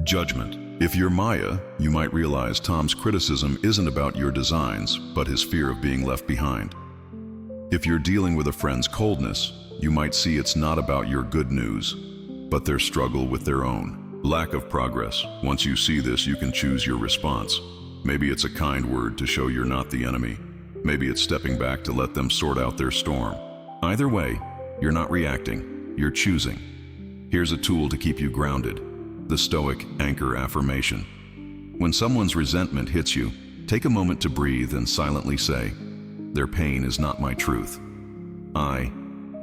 judgment. If you're Maya, you might realize Tom's criticism isn't about your designs, but his fear of being left behind. If you're dealing with a friend's coldness, you might see it's not about your good news, but their struggle with their own lack of progress. Once you see this, you can choose your response. Maybe it's a kind word to show you're not the enemy. Maybe it's stepping back to let them sort out their storm. Either way, you're not reacting, you're choosing. Here's a tool to keep you grounded, the Stoic anchor affirmation. When someone's resentment hits you, take a moment to breathe and silently say, their pain is not my truth. I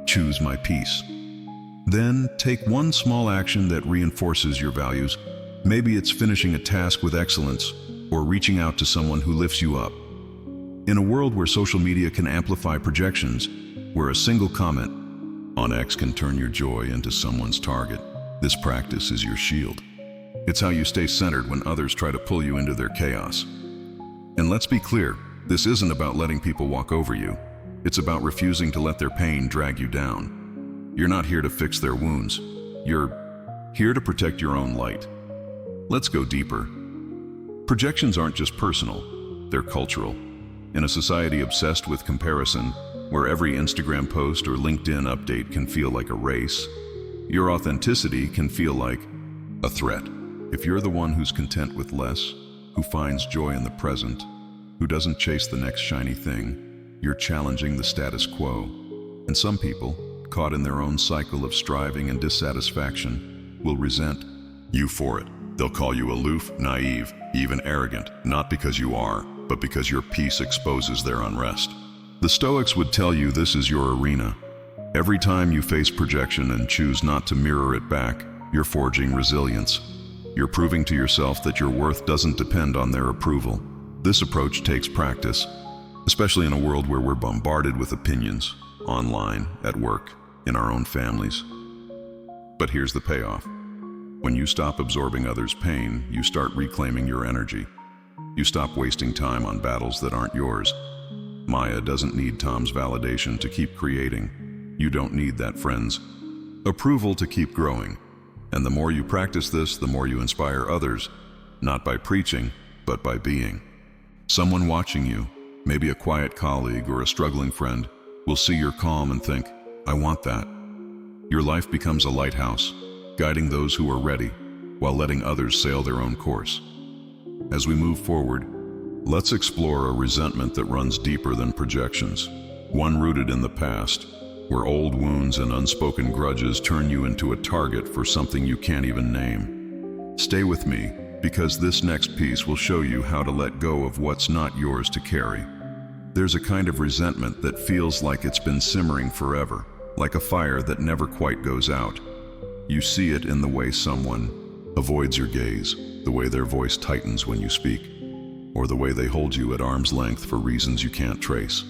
choose my peace. Then take one small action that reinforces your values. Maybe it's finishing a task with excellence or reaching out to someone who lifts you up. In a world where social media can amplify projections, where a single comment on X can turn your joy into someone's target, this practice is your shield. It's how you stay centered when others try to pull you into their chaos. And let's be clear, this isn't about letting people walk over you. It's about refusing to let their pain drag you down. You're not here to fix their wounds. You're here to protect your own light. Let's go deeper. Projections aren't just personal, they're cultural. In a society obsessed with comparison, where every Instagram post or LinkedIn update can feel like a race, your authenticity can feel like a threat. If you're the one who's content with less, who finds joy in the present, who doesn't chase the next shiny thing, you're challenging the status quo. And some people, caught in their own cycle of striving and dissatisfaction, will resent you for it. They'll call you aloof, naive, even arrogant, not because you are, but because your peace exposes their unrest. The Stoics would tell you this is your arena. Every time you face projection and choose not to mirror it back, you're forging resilience. You're proving to yourself that your worth doesn't depend on their approval. This approach takes practice, especially in a world where we're bombarded with opinions, online, at work, in our own families. But here's the payoff. When you stop absorbing others' pain, you start reclaiming your energy. You stop wasting time on battles that aren't yours. Maya doesn't need Tom's validation to keep creating. You don't need that friend's approval to keep growing. And the more you practice this, the more you inspire others, not by preaching, but by being. Someone watching you, maybe a quiet colleague or a struggling friend, will see your calm and think, I want that. Your life becomes a lighthouse, guiding those who are ready, while letting others sail their own course. As we move forward, let's explore a resentment that runs deeper than projections, one rooted in the past, where old wounds and unspoken grudges turn you into a target for something you can't even name. Stay with me, because this next piece will show you how to let go of what's not yours to carry. There's a kind of resentment that feels like it's been simmering forever, like a fire that never quite goes out. You see it in the way someone avoids your gaze, the way their voice tightens when you speak, or the way they hold you at arm's length for reasons you can't trace.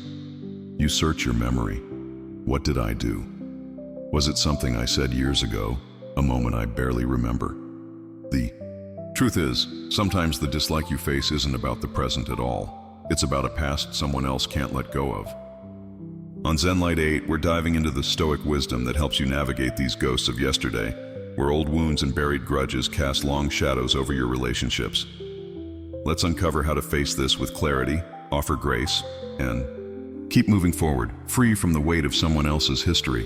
You search your memory. What did I do? Was it something I said years ago, a moment I barely remember? The truth is, sometimes the dislike you face isn't about the present at all. It's about a past someone else can't let go of. On ZENLIGHT 8, we're diving into the Stoic wisdom that helps you navigate these ghosts of yesterday, where old wounds and buried grudges cast long shadows over your relationships. Let's uncover how to face this with clarity, offer grace, and keep moving forward, free from the weight of someone else's history.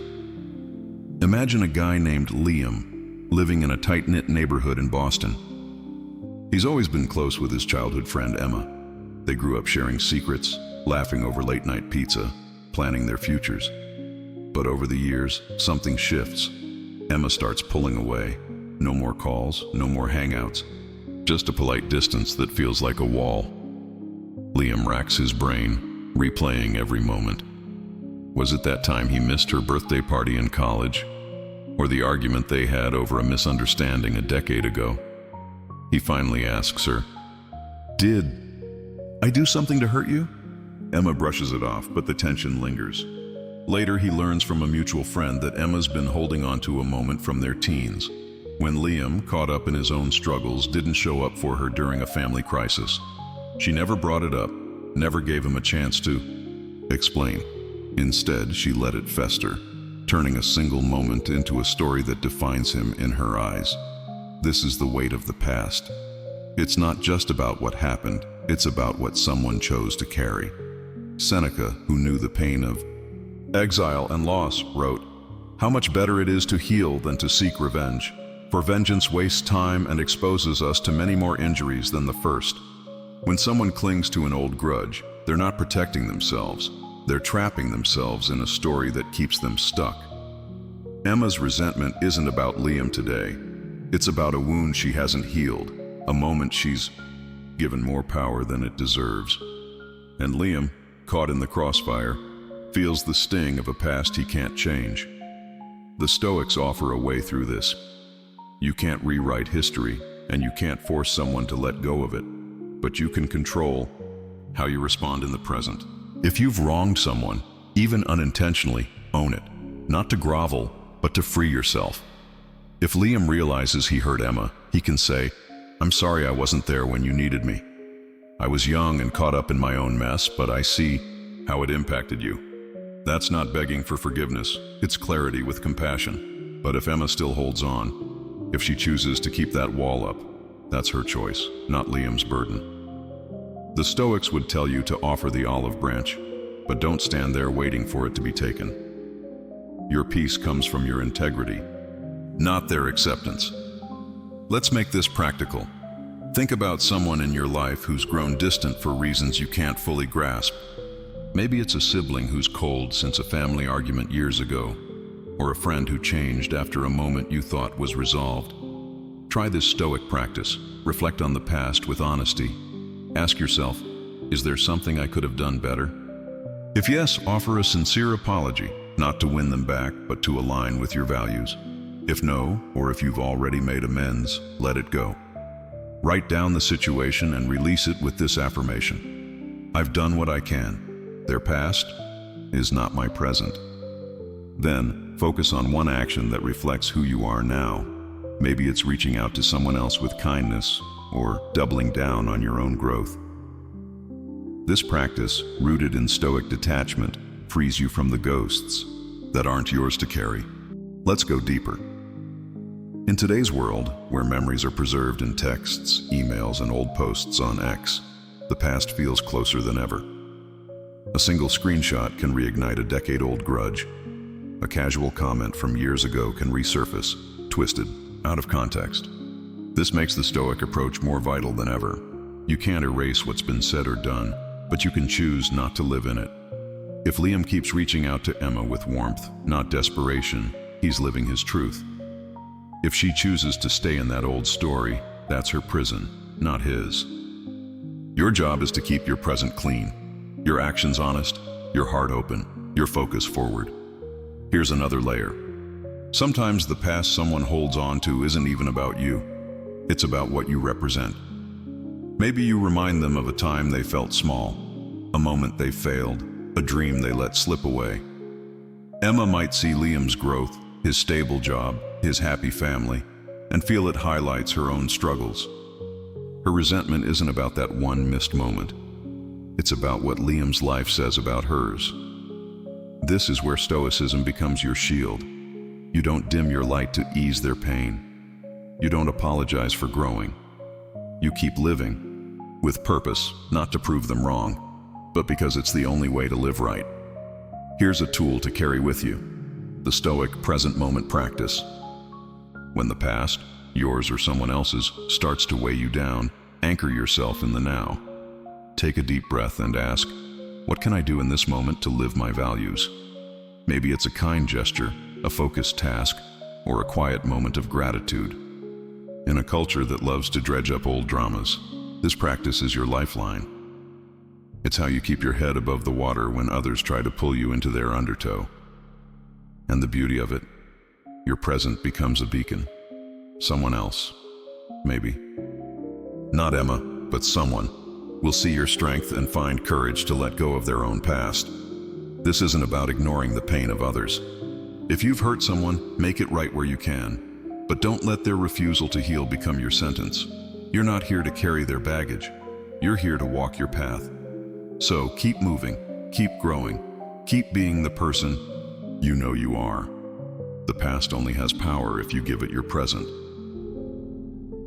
Imagine a guy named Liam, living in a tight-knit neighborhood in Boston. He's always been close with his childhood friend Emma. They grew up sharing secrets, laughing over late-night pizza, planning their futures. But over the years, something shifts. Emma starts pulling away. No more calls, no more hangouts. Just a polite distance that feels like a wall. Liam racks his brain, replaying every moment. Was it that time he missed her birthday party in college? Or the argument they had over a misunderstanding a decade ago? He finally asks her, "Did I do something to hurt you?" Emma brushes it off, but the tension lingers. Later, he learns from a mutual friend that Emma's been holding on to a moment from their teens, when Liam, caught up in his own struggles, didn't show up for her during a family crisis. She never brought it up, never gave him a chance to explain. Instead, she let it fester, turning a single moment into a story that defines him in her eyes. This is the weight of the past. It's not just about what happened, it's about what someone chose to carry. Seneca, who knew the pain of exile and loss, wrote, "How much better it is to heal than to seek revenge, for vengeance wastes time and exposes us to many more injuries than the first." When someone clings to an old grudge, they're not protecting themselves, they're trapping themselves in a story that keeps them stuck. Emma's resentment isn't about Liam today. It's about a wound she hasn't healed, a moment she's given more power than it deserves. And Liam, caught in the crossfire, feels the sting of a past he can't change. The Stoics offer a way through this. You can't rewrite history, and you can't force someone to let go of it, but you can control how you respond in the present. If you've wronged someone, even unintentionally, own it, not to grovel, but to free yourself. If Liam realizes he hurt Emma, he can say, "I'm sorry I wasn't there when you needed me. I was young and caught up in my own mess, but I see how it impacted you." That's not begging for forgiveness, it's clarity with compassion. But if Emma still holds on, if she chooses to keep that wall up, that's her choice, not Liam's burden. The Stoics would tell you to offer the olive branch, but don't stand there waiting for it to be taken. Your peace comes from your integrity, not their acceptance. Let's make this practical. Think about someone in your life who's grown distant for reasons you can't fully grasp. Maybe it's a sibling who's cold since a family argument years ago, or a friend who changed after a moment you thought was resolved. Try this Stoic practice. Reflect on the past with honesty. Ask yourself, is there something I could have done better? If yes, offer a sincere apology, not to win them back, but to align with your values. If no, or if you've already made amends, let it go. Write down the situation and release it with this affirmation. I've done what I can. Their past is not my present. Then, focus on one action that reflects who you are now. Maybe it's reaching out to someone else with kindness, or doubling down on your own growth. This practice, rooted in Stoic detachment, frees you from the ghosts that aren't yours to carry. Let's go deeper. In today's world, where memories are preserved in texts, emails, and old posts on X, the past feels closer than ever. A single screenshot can reignite a decade-old grudge. A casual comment from years ago can resurface, twisted, out of context. This makes the Stoic approach more vital than ever. You can't erase what's been said or done, but you can choose not to live in it. If Liam keeps reaching out to Emma with warmth, not desperation, he's living his truth. If she chooses to stay in that old story, that's her prison, not his. Your job is to keep your present clean, your actions honest, your heart open, your focus forward. Here's another layer. Sometimes the past someone holds on to isn't even about you. It's about what you represent. Maybe you remind them of a time they felt small, a moment they failed, a dream they let slip away. Emma might see Liam's growth, his stable job, his happy family, and feel it highlights her own struggles. Her resentment isn't about that one missed moment. It's about what Liam's life says about hers. This is where Stoicism becomes your shield. You don't dim your light to ease their pain. You don't apologize for growing. You keep living, with purpose, not to prove them wrong, but because it's the only way to live right. Here's a tool to carry with you: the Stoic present moment practice. When the past, yours or someone else's, starts to weigh you down, anchor yourself in the now. Take a deep breath and ask, what can I do in this moment to live my values? Maybe it's a kind gesture, a focused task, or a quiet moment of gratitude. In a culture that loves to dredge up old dramas, this practice is your lifeline. It's how you keep your head above the water when others try to pull you into their undertow. And the beauty of it, your present becomes a beacon. Someone else, maybe. Not Emma, but someone, will see your strength and find courage to let go of their own past. This isn't about ignoring the pain of others. If you've hurt someone, make it right where you can. But don't let their refusal to heal become your sentence. You're not here to carry their baggage. You're here to walk your path. So keep moving, keep growing, keep being the person you know you are. The past only has power if you give it your present.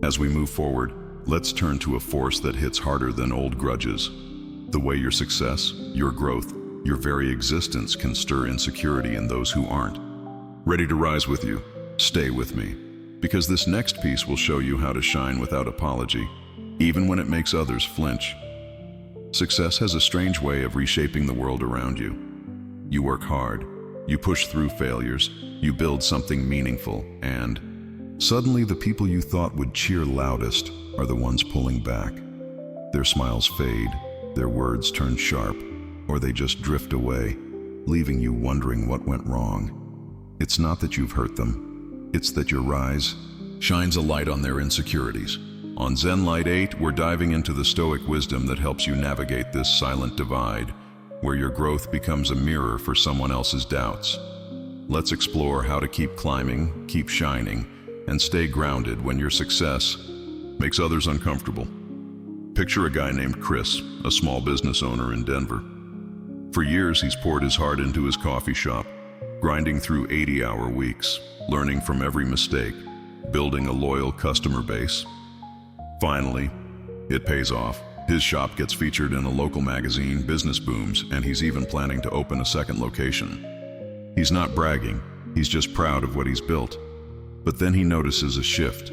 As we move forward, let's turn to a force that hits harder than old grudges. The way your success, your growth, your very existence can stir insecurity in those who aren't. Ready to rise with you? Stay with me, because this next piece will show you how to shine without apology, even when it makes others flinch. Success has a strange way of reshaping the world around you. You work hard, you push through failures, you build something meaningful, and suddenly the people you thought would cheer loudest are the ones pulling back. Their smiles fade, their words turn sharp, or they just drift away, leaving you wondering what went wrong. It's not that you've hurt them, it's that your rise shines a light on their insecurities. On ZENLIGHT 8, we're diving into the Stoic wisdom that helps you navigate this silent divide, where your growth becomes a mirror for someone else's doubts. Let's explore how to keep climbing, keep shining, and stay grounded when your success makes others uncomfortable. Picture a guy named Chris, a small business owner in Denver. For years, he's poured his heart into his coffee shop, grinding through 80-hour weeks, learning from every mistake, building a loyal customer base. Finally, it pays off. His shop gets featured in a local magazine, business booms, and he's even planning to open a second location. He's not bragging, he's just proud of what he's built. But then he notices a shift.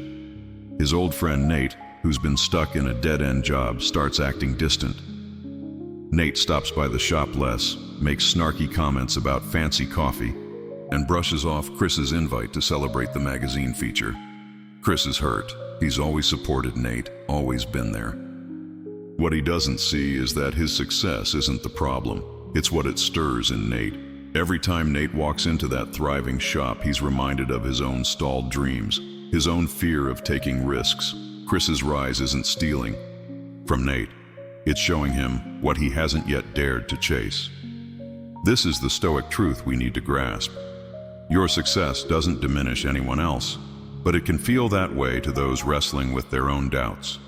His old friend Nate, who's been stuck in a dead-end job, starts acting distant. Nate stops by the shop less, makes snarky comments about fancy coffee, and brushes off Chris's invite to celebrate the magazine feature. Chris is hurt. He's always supported Nate, always been there. What he doesn't see is that his success isn't the problem. It's what it stirs in Nate. Every time Nate walks into that thriving shop, he's reminded of his own stalled dreams, his own fear of taking risks. Chris's rise isn't stealing from Nate. It's showing him what he hasn't yet dared to chase. This is the Stoic truth we need to grasp. Your success doesn't diminish anyone else, but it can feel that way to those wrestling with their own doubts.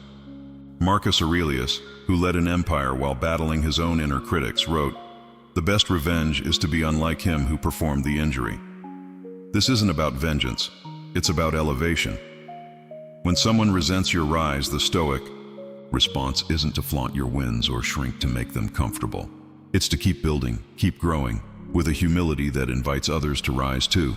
Marcus Aurelius, who led an empire while battling his own inner critics, wrote, "The best revenge is to be unlike him who performed the injury." This isn't about vengeance, it's about elevation. When someone resents your rise, the Stoic response isn't to flaunt your wins or shrink to make them comfortable. It's to keep building, keep growing, with a humility that invites others to rise too.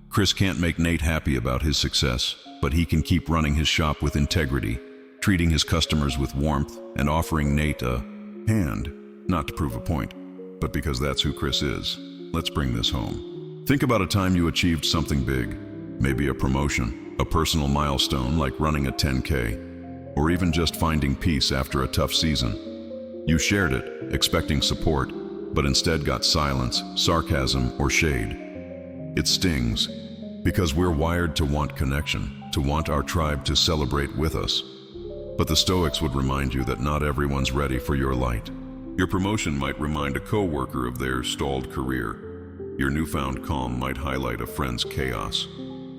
Chris can't make Nate happy about his success, but he can keep running his shop with integrity, treating his customers with warmth, and offering Nate a hand, not to prove a point, but because that's who Chris is. Let's bring this home. Think about a time you achieved something big, maybe a promotion, a personal milestone like running a 10K, or even just finding peace after a tough season. You shared it, expecting support, but instead got silence, sarcasm, or shade. It stings, because we're wired to want connection, to want our tribe to celebrate with us. But the Stoics would remind you that not everyone's ready for your light. Your promotion might remind a coworker of their stalled career. Your newfound calm might highlight a friend's chaos.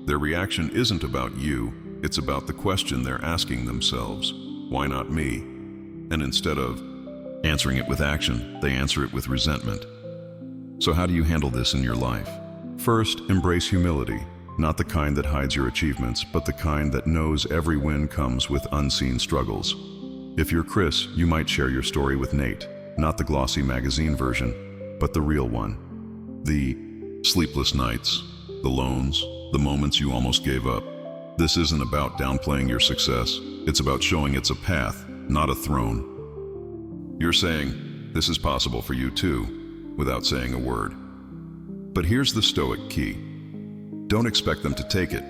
Their reaction isn't about you, it's about the question they're asking themselves. Why not me? And instead of answering it with action, they answer it with resentment. So how do you handle this in your life? First, embrace humility, not the kind that hides your achievements, but the kind that knows every win comes with unseen struggles. If you're Chris, you might share your story with Nate, not the glossy magazine version, but the real one. The sleepless nights, the loans, the moments you almost gave up. This isn't about downplaying your success. It's about showing it's a path, not a throne. You're saying, this is possible for you too, without saying a word. But here's the Stoic key. Don't expect them to take it.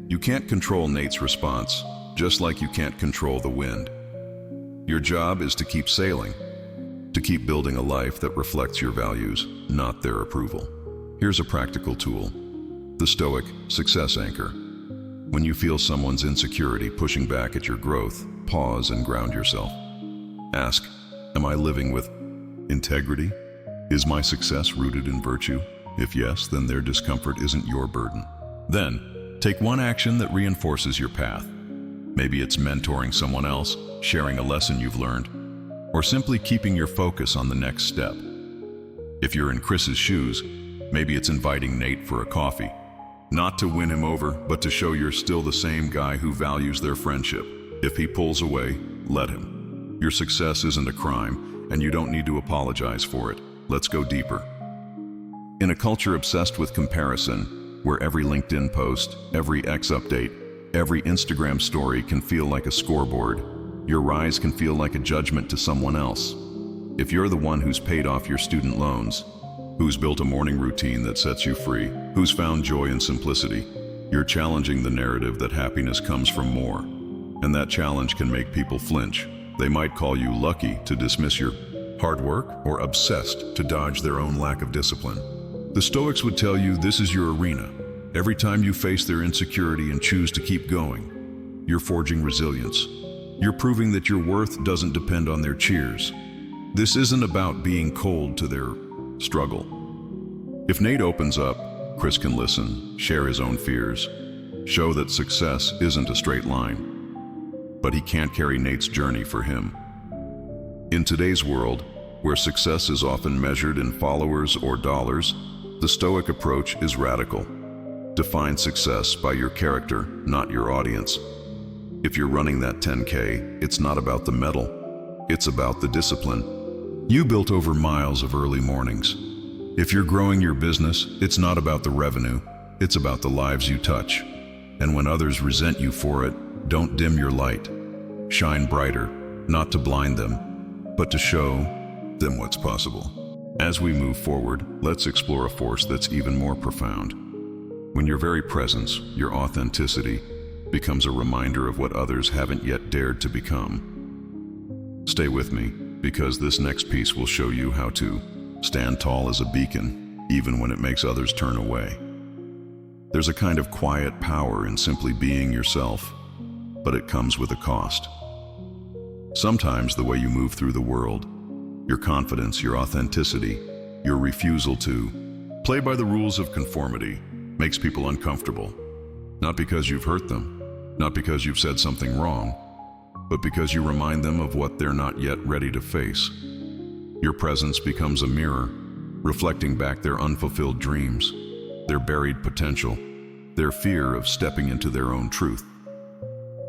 You can't control Nate's response, just like you can't control the wind. Your job is to keep sailing, to keep building a life that reflects your values, not their approval. Here's a practical tool. The Stoic Success Anchor. When you feel someone's insecurity pushing back at your growth, pause and ground yourself. Ask, am I living with integrity? Is my success rooted in virtue? If yes, then their discomfort isn't your burden. Then, take one action that reinforces your path. Maybe it's mentoring someone else, sharing a lesson you've learned, or simply keeping your focus on the next step. If you're in Chris's shoes, maybe it's inviting Nate for a coffee. Not to win him over, but to show you're still the same guy who values their friendship. If he pulls away, let him. Your success isn't a crime, and you don't need to apologize for it. Let's go deeper. In a culture obsessed with comparison, where every LinkedIn post, every X update, every Instagram story can feel like a scoreboard, your rise can feel like a judgment to someone else. If you're the one who's paid off your student loans, who's built a morning routine that sets you free, who's found joy in simplicity, you're challenging the narrative that happiness comes from more. And that challenge can make people flinch. They might call you lucky to dismiss your hard work or obsessed to dodge their own lack of discipline. The Stoics would tell you this is your arena. Every time you face their insecurity and choose to keep going, you're forging resilience. You're proving that your worth doesn't depend on their cheers. This isn't about being cold to their struggle. If Nate opens up, Chris can listen, share his own fears, show that success isn't a straight line. But he can't carry Nate's journey for him. In today's world, where success is often measured in followers or dollars, the Stoic approach is radical. Define success by your character, not your audience. If you're running that 10K, it's not about the medal, it's about the discipline you built over miles of early mornings. If you're growing your business, it's not about the revenue, it's about the lives you touch. And when others resent you for it, don't dim your light. Shine brighter, not to blind them, but to show them what's possible. As we move forward, let's explore a force that's even more profound. When your very presence, your authenticity, becomes a reminder of what others haven't yet dared to become. Stay with me, because this next piece will show you how to stand tall as a beacon, even when it makes others turn away. There's a kind of quiet power in simply being yourself, but it comes with a cost. Sometimes the way you move through the world, your confidence, your authenticity, your refusal to play by the rules of conformity, makes people uncomfortable. Not because you've hurt them, not because you've said something wrong, but because you remind them of what they're not yet ready to face. Your presence becomes a mirror, reflecting back their unfulfilled dreams, their buried potential, their fear of stepping into their own truth.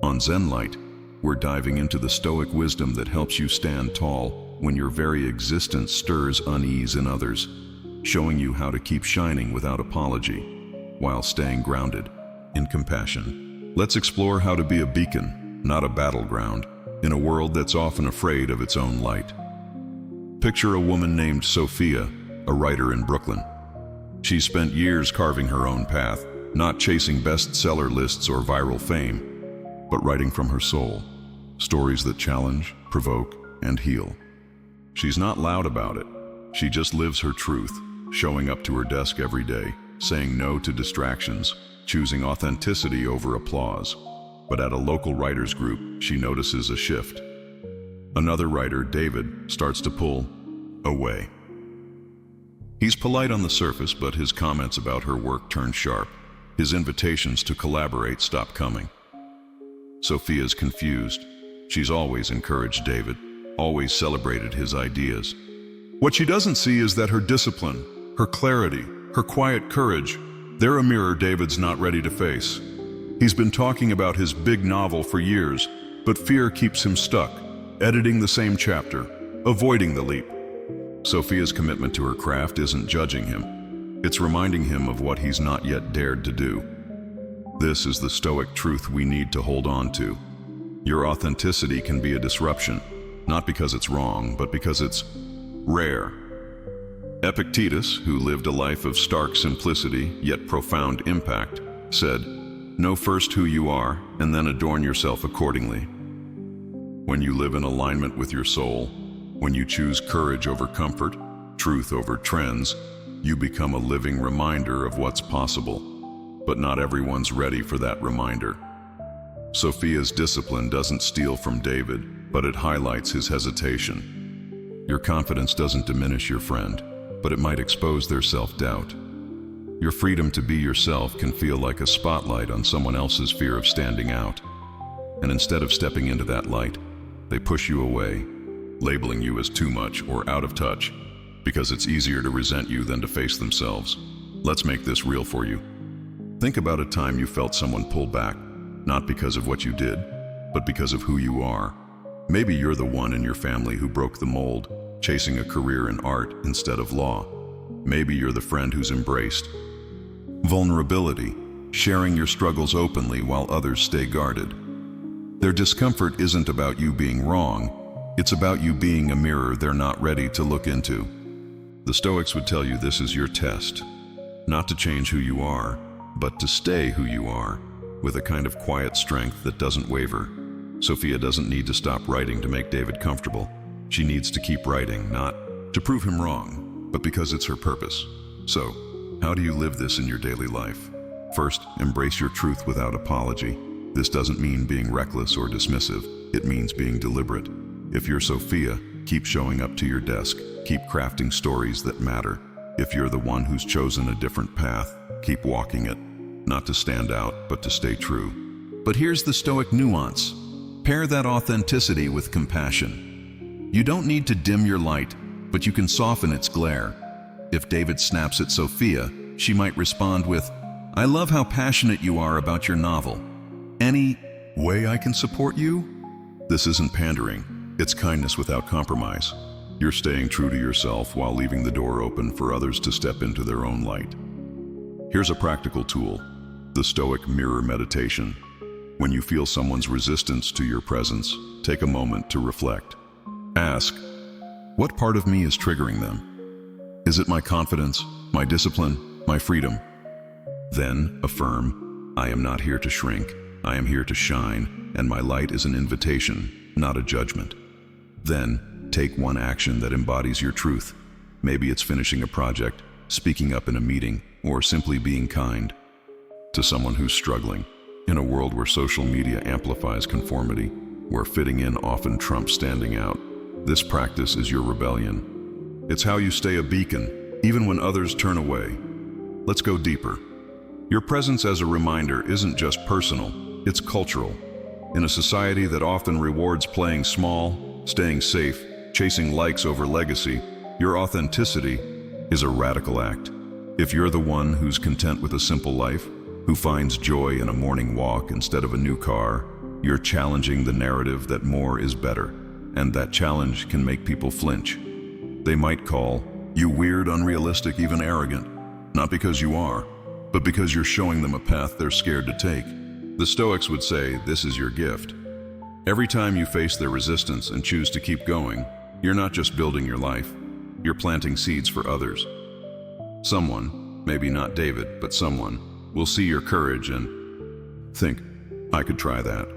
On ZENLIGHT, we're diving into the Stoic wisdom that helps you stand tall when your very existence stirs unease in others, showing you how to keep shining without apology, while staying grounded in compassion. Let's explore how to be a beacon, not a battleground, in a world that's often afraid of its own light. Picture a woman named Sophia, a writer in Brooklyn. She spent years carving her own path, not chasing bestseller lists or viral fame, but writing from her soul, stories that challenge, provoke, and heal. She's not loud about it. She just lives her truth, showing up to her desk every day, saying no to distractions, choosing authenticity over applause. But at a local writers group, she notices a shift. Another writer, David, starts to pull away. He's polite on the surface, but his comments about her work turn sharp. His invitations to collaborate stop coming. Sophia's confused. She's always encouraged David, always celebrated his ideas. What she doesn't see is that her discipline, her clarity, her quiet courage, they're a mirror David's not ready to face. He's been talking about his big novel for years, but fear keeps him stuck, editing the same chapter, avoiding the leap. Sophia's commitment to her craft isn't judging him. It's reminding him of what he's not yet dared to do. This is the Stoic truth we need to hold on to. Your authenticity can be a disruption, not because it's wrong, but because it's rare. Epictetus, who lived a life of stark simplicity yet profound impact, said, "Know first who you are, and then adorn yourself accordingly." When you live in alignment with your soul, when you choose courage over comfort, truth over trends, you become a living reminder of what's possible. But not everyone's ready for that reminder. Sophia's discipline doesn't steal from David, but it highlights his hesitation. Your confidence doesn't diminish your friend, but it might expose their self-doubt. Your freedom to be yourself can feel like a spotlight on someone else's fear of standing out. And instead of stepping into that light, they push you away, labeling you as too much or out of touch, because it's easier to resent you than to face themselves. Let's make this real for you. Think about a time you felt someone pull back, not because of what you did, but because of who you are. Maybe you're the one in your family who broke the mold, chasing a career in art instead of law. Maybe you're the friend who's embraced vulnerability, sharing your struggles openly while others stay guarded. Their discomfort isn't about you being wrong, it's about you being a mirror they're not ready to look into. The Stoics would tell you this is your test, not to change who you are, but to stay who you are, with a kind of quiet strength that doesn't waver. Sophia doesn't need to stop writing to make David comfortable. She needs to keep writing, not to prove him wrong, but because it's her purpose. So, how do you live this in your daily life? First, embrace your truth without apology. This doesn't mean being reckless or dismissive. It means being deliberate. If you're Sophia, keep showing up to your desk. Keep crafting stories that matter. If you're the one who's chosen a different path, keep walking it. Not to stand out, but to stay true. But here's the Stoic nuance. Pair that authenticity with compassion. You don't need to dim your light, but you can soften its glare. If David snaps at Sophia, she might respond with, "I love how passionate you are about your novel. Any way I can support you?" This isn't pandering, it's kindness without compromise. You're staying true to yourself while leaving the door open for others to step into their own light. Here's a practical tool, the Stoic mirror meditation. When you feel someone's resistance to your presence, take a moment to reflect. Ask, What part of me is triggering them? Is it my confidence, my discipline, my freedom? Then affirm, I am not here to shrink, I am here to shine, and my light is an invitation, not a judgment. Then take one action that embodies your truth. Maybe it's finishing a project, speaking up in a meeting, or simply being kind to someone who's struggling. In a world where social media amplifies conformity, where fitting in often trumps standing out, this practice is your rebellion. It's how you stay a beacon, even when others turn away. Let's go deeper. Your presence as a reminder isn't just personal, it's cultural. In a society that often rewards playing small, staying safe, chasing likes over legacy, your authenticity is a radical act. If you're the one who's content with a simple life, who finds joy in a morning walk instead of a new car, you're challenging the narrative that more is better, and that challenge can make people flinch. They might call you weird, unrealistic, even arrogant, not because you are, but because you're showing them a path they're scared to take. The Stoics would say this is your gift. Every time you face their resistance and choose to keep going, you're not just building your life, you're planting seeds for others. Someone, maybe not David, but someone, will see your courage and think, I could try that.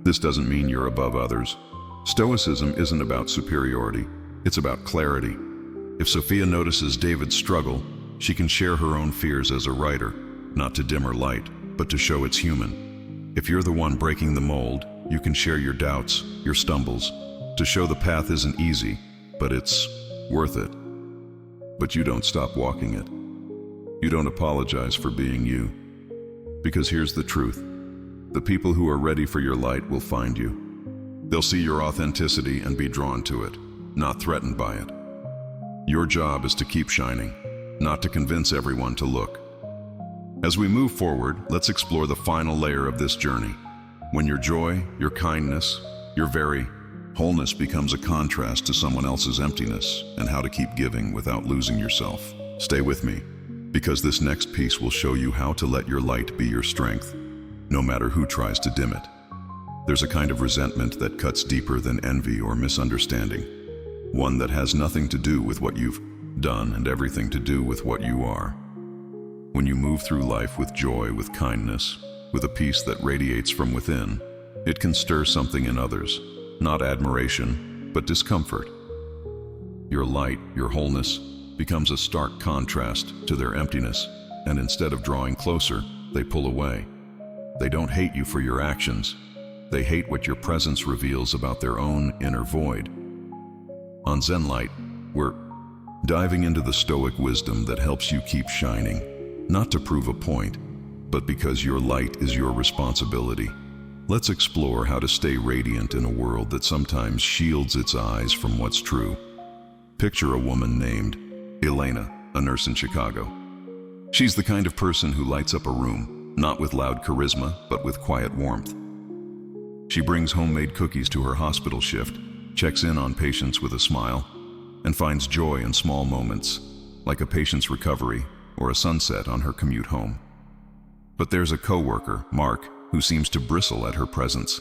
This doesn't mean you're above others. Stoicism isn't about superiority, it's about clarity. If Sophia notices David's struggle, she can share her own fears as a writer, not to dim her light, but to show it's human. If you're the one breaking the mold, you can share your doubts, your stumbles, to show the path isn't easy, but it's worth it. But you don't stop walking it. You don't apologize for being you. Because here's the truth. The people who are ready for your light will find you. They'll see your authenticity and be drawn to it, not threatened by it. Your job is to keep shining, not to convince everyone to look. As we move forward, let's explore the final layer of this journey. When your joy, your kindness, your very wholeness becomes a contrast to someone else's emptiness, and how to keep giving without losing yourself. Stay with me, because this next piece will show you how to let your light be your strength, no matter who tries to dim it. There's a kind of resentment that cuts deeper than envy or misunderstanding, one that has nothing to do with what you've done and everything to do with what you are. When you move through life with joy, with kindness, with a peace that radiates from within, it can stir something in others, not admiration, but discomfort. Your light, your wholeness, becomes a stark contrast to their emptiness, and instead of drawing closer, they pull away. They don't hate you for your actions. They hate what your presence reveals about their own inner void. On ZENLIGHT, we're diving into the Stoic wisdom that helps you keep shining, not to prove a point, but because your light is your responsibility. Let's explore how to stay radiant in a world that sometimes shields its eyes from what's true. Picture a woman named Elena, a nurse in Chicago. She's the kind of person who lights up a room, not with loud charisma, but with quiet warmth. She brings homemade cookies to her hospital shift, checks in on patients with a smile, and finds joy in small moments, like a patient's recovery or a sunset on her commute home. But there's a coworker, Mark, who seems to bristle at her presence.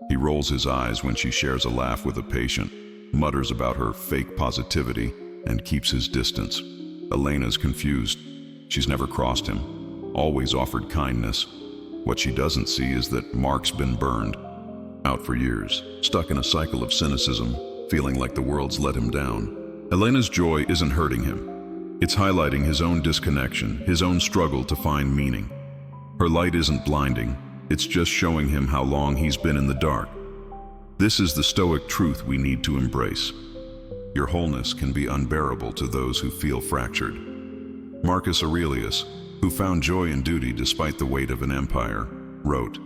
He rolls his eyes when she shares a laugh with a patient, mutters about her fake positivity, and keeps his distance. Elena's confused. She's never crossed him, always offered kindness. What she doesn't see is that Mark's been burned, out for years, stuck in a cycle of cynicism, feeling like the world's let him down. Elena's joy isn't hurting him. It's highlighting his own disconnection, his own struggle to find meaning. Her light isn't blinding, it's just showing him how long he's been in the dark. This is the Stoic truth we need to embrace. Your wholeness can be unbearable to those who feel fractured. Marcus Aurelius, who found joy in duty despite the weight of an empire, wrote,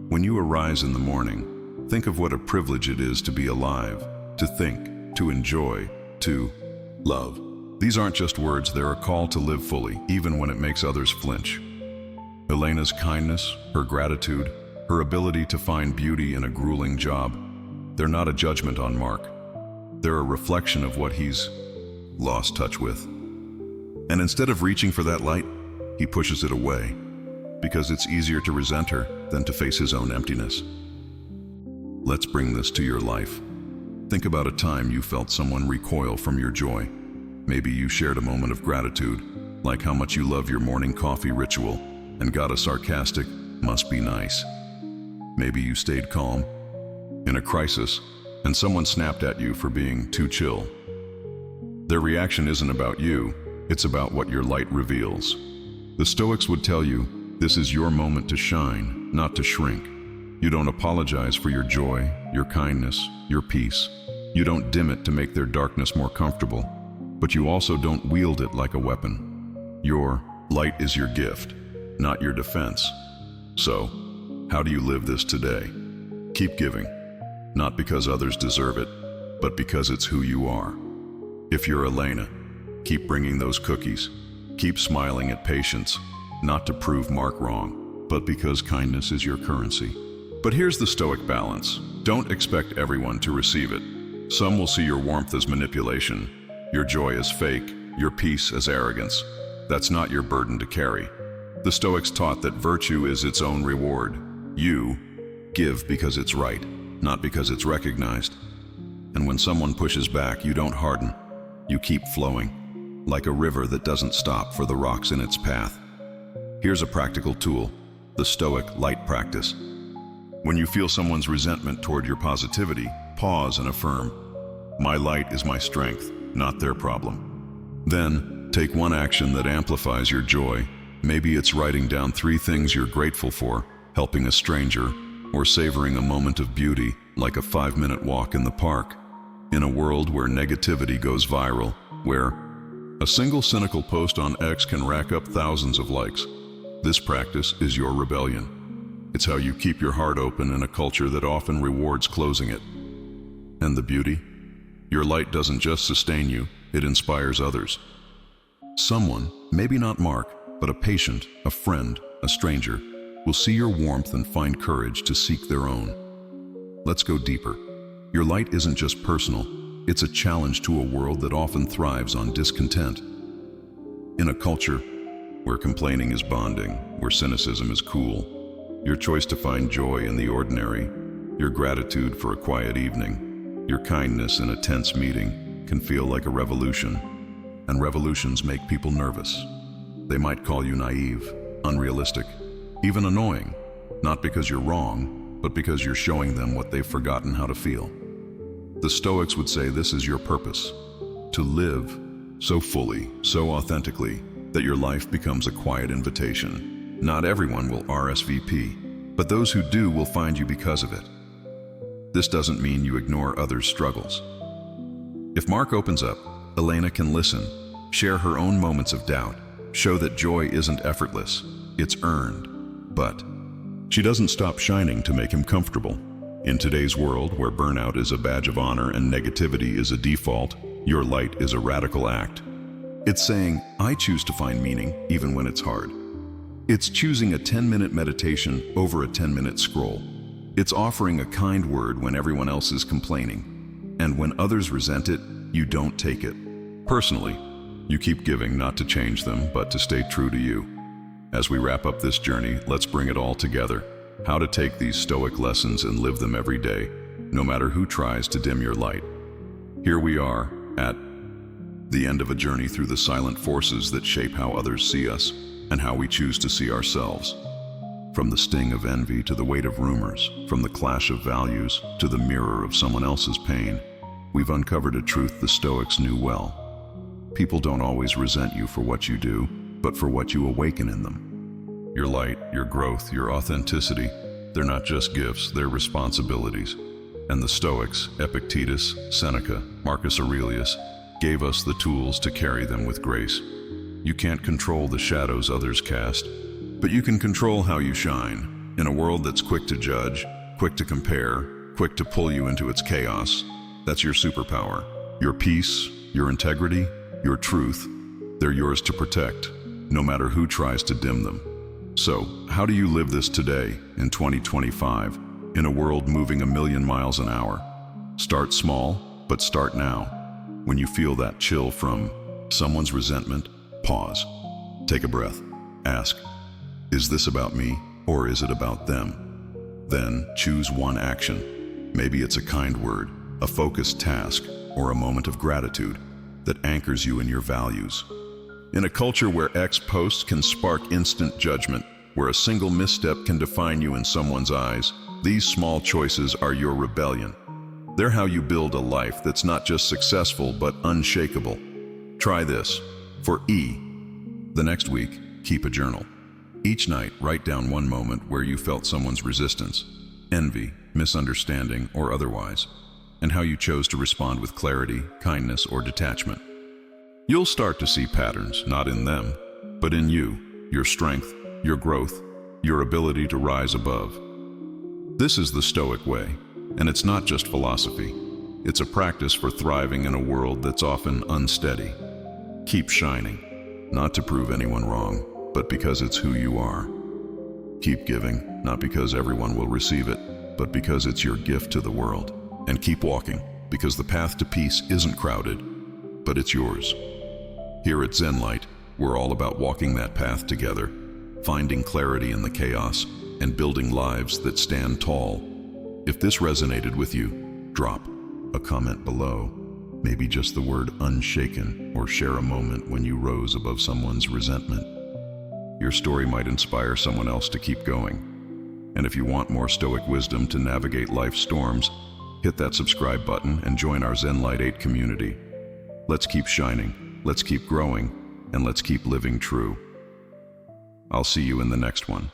"When you arise in the morning, think of what a privilege it is to be alive, to think, to enjoy, to love." These aren't just words, they're a call to live fully, even when it makes others flinch. Elena's kindness, her gratitude, her ability to find beauty in a grueling job, they're not a judgment on Mark. They're a reflection of what he's lost touch with. And instead of reaching for that light, he pushes it away, because it's easier to resent her than to face his own emptiness. Let's bring this to your life. Think about a time you felt someone recoil from your joy. Maybe you shared a moment of gratitude, like how much you love your morning coffee ritual, and got a sarcastic, "must be nice." Maybe you stayed calm in a crisis, and someone snapped at you for being too chill. Their reaction isn't about you, it's about what your light reveals. The Stoics would tell you, this is your moment to shine, not to shrink. You don't apologize for your joy, your kindness, your peace. You don't dim it to make their darkness more comfortable, but you also don't wield it like a weapon. Your light is your gift, not your defense. So, how do you live this today? Keep giving, not because others deserve it, but because it's who you are. If you're Elena, keep bringing those cookies. Keep smiling at patience, not to prove Mark wrong, but because kindness is your currency. But here's the Stoic balance. Don't expect everyone to receive it. Some will see your warmth as manipulation, your joy as fake, your peace as arrogance. That's not your burden to carry. The Stoics taught that virtue is its own reward. You give because it's right, not because it's recognized. And when someone pushes back, you don't harden. You keep flowing, like a river that doesn't stop for the rocks in its path. Here's a practical tool, the Stoic light practice. When you feel someone's resentment toward your positivity, pause and affirm, "My light is my strength, not their problem." Then, take one action that amplifies your joy. Maybe it's writing down 3 things you're grateful for, helping a stranger, or savoring a moment of beauty, like a 5-minute walk in the park. In a world where negativity goes viral, where a single cynical post on X can rack up thousands of likes, this practice is your rebellion. It's how you keep your heart open in a culture that often rewards closing it. And the beauty? Your light doesn't just sustain you, it inspires others. Someone, maybe not Mark, but a patient, a friend, a stranger, will see your warmth and find courage to seek their own. Let's go deeper. Your light isn't just personal, it's a challenge to a world that often thrives on discontent. In a culture where complaining is bonding, where cynicism is cool, your choice to find joy in the ordinary, your gratitude for a quiet evening, your kindness in a tense meeting can feel like a revolution. And revolutions make people nervous. They might call you naive, unrealistic, even annoying, not because you're wrong, but because you're showing them what they've forgotten how to feel. The Stoics would say this is your purpose, to live so fully, so authentically, that your life becomes a quiet invitation. Not everyone will RSVP, but those who do will find you because of it. This doesn't mean you ignore others' struggles. If Mark opens up, Elena can listen, share her own moments of doubt, show that joy isn't effortless, it's earned. But she doesn't stop shining to make him comfortable. In today's world, where burnout is a badge of honor and negativity is a default, your light is a radical act. It's saying, I choose to find meaning even when it's hard. It's choosing a 10-minute meditation over a 10-minute scroll. It's offering a kind word when everyone else is complaining. And when others resent it, you don't take it personally. You keep giving not to change them, but to stay true to you. As we wrap up this journey, let's bring it all together. How to take these Stoic lessons and live them every day, no matter who tries to dim your light. Here we are, at the end of a journey through the silent forces that shape how others see us, and how we choose to see ourselves. From the sting of envy to the weight of rumors, from the clash of values to the mirror of someone else's pain, we've uncovered a truth the Stoics knew well. People don't always resent you for what you do, but for what you awaken in them. Your light, your growth, your authenticity, they're not just gifts, they're responsibilities. And the Stoics, Epictetus, Seneca, Marcus Aurelius, gave us the tools to carry them with grace. You can't control the shadows others cast, but you can control how you shine. In a world that's quick to judge, quick to compare, quick to pull you into its chaos, that's your superpower. Your peace, your integrity, your truth, they're yours to protect, no matter who tries to dim them. So, how do you live this today, in 2025, in a world moving 1,000,000 miles an hour? Start small, but start now. When you feel that chill from someone's resentment, pause. Take a breath. Ask, is this about me, or is it about them? Then choose one action. Maybe it's a kind word. a focused task, or a moment of gratitude that anchors you in your values. In a culture where X posts can spark instant judgment, where a single misstep can define you in someone's eyes, these small choices are your rebellion. They're how you build a life that's not just successful but unshakable. Try this. For E, the next week, keep a journal. Each night, write down one moment where you felt someone's resistance, envy, misunderstanding, or otherwise, and how you chose to respond with clarity, kindness, or detachment. You'll start to see patterns, not in them, but in you, your strength, your growth, your ability to rise above. This is the Stoic way, and it's not just philosophy. It's a practice for thriving in a world that's often unsteady. Keep shining, not to prove anyone wrong, but because it's who you are. Keep giving, not because everyone will receive it, but because it's your gift to the world. And keep walking, because the path to peace isn't crowded, but it's yours. Here at ZENLIGHT, we're all about walking that path together, finding clarity in the chaos, and building lives that stand tall. If this resonated with you, drop a comment below, maybe just the word unshaken, or share a moment when you rose above someone's resentment. Your story might inspire someone else to keep going. And if you want more Stoic wisdom to navigate life's storms, hit that subscribe button and join our ZENLIGHT 8 community. Let's keep shining, let's keep growing, and let's keep living true. I'll see you in the next one.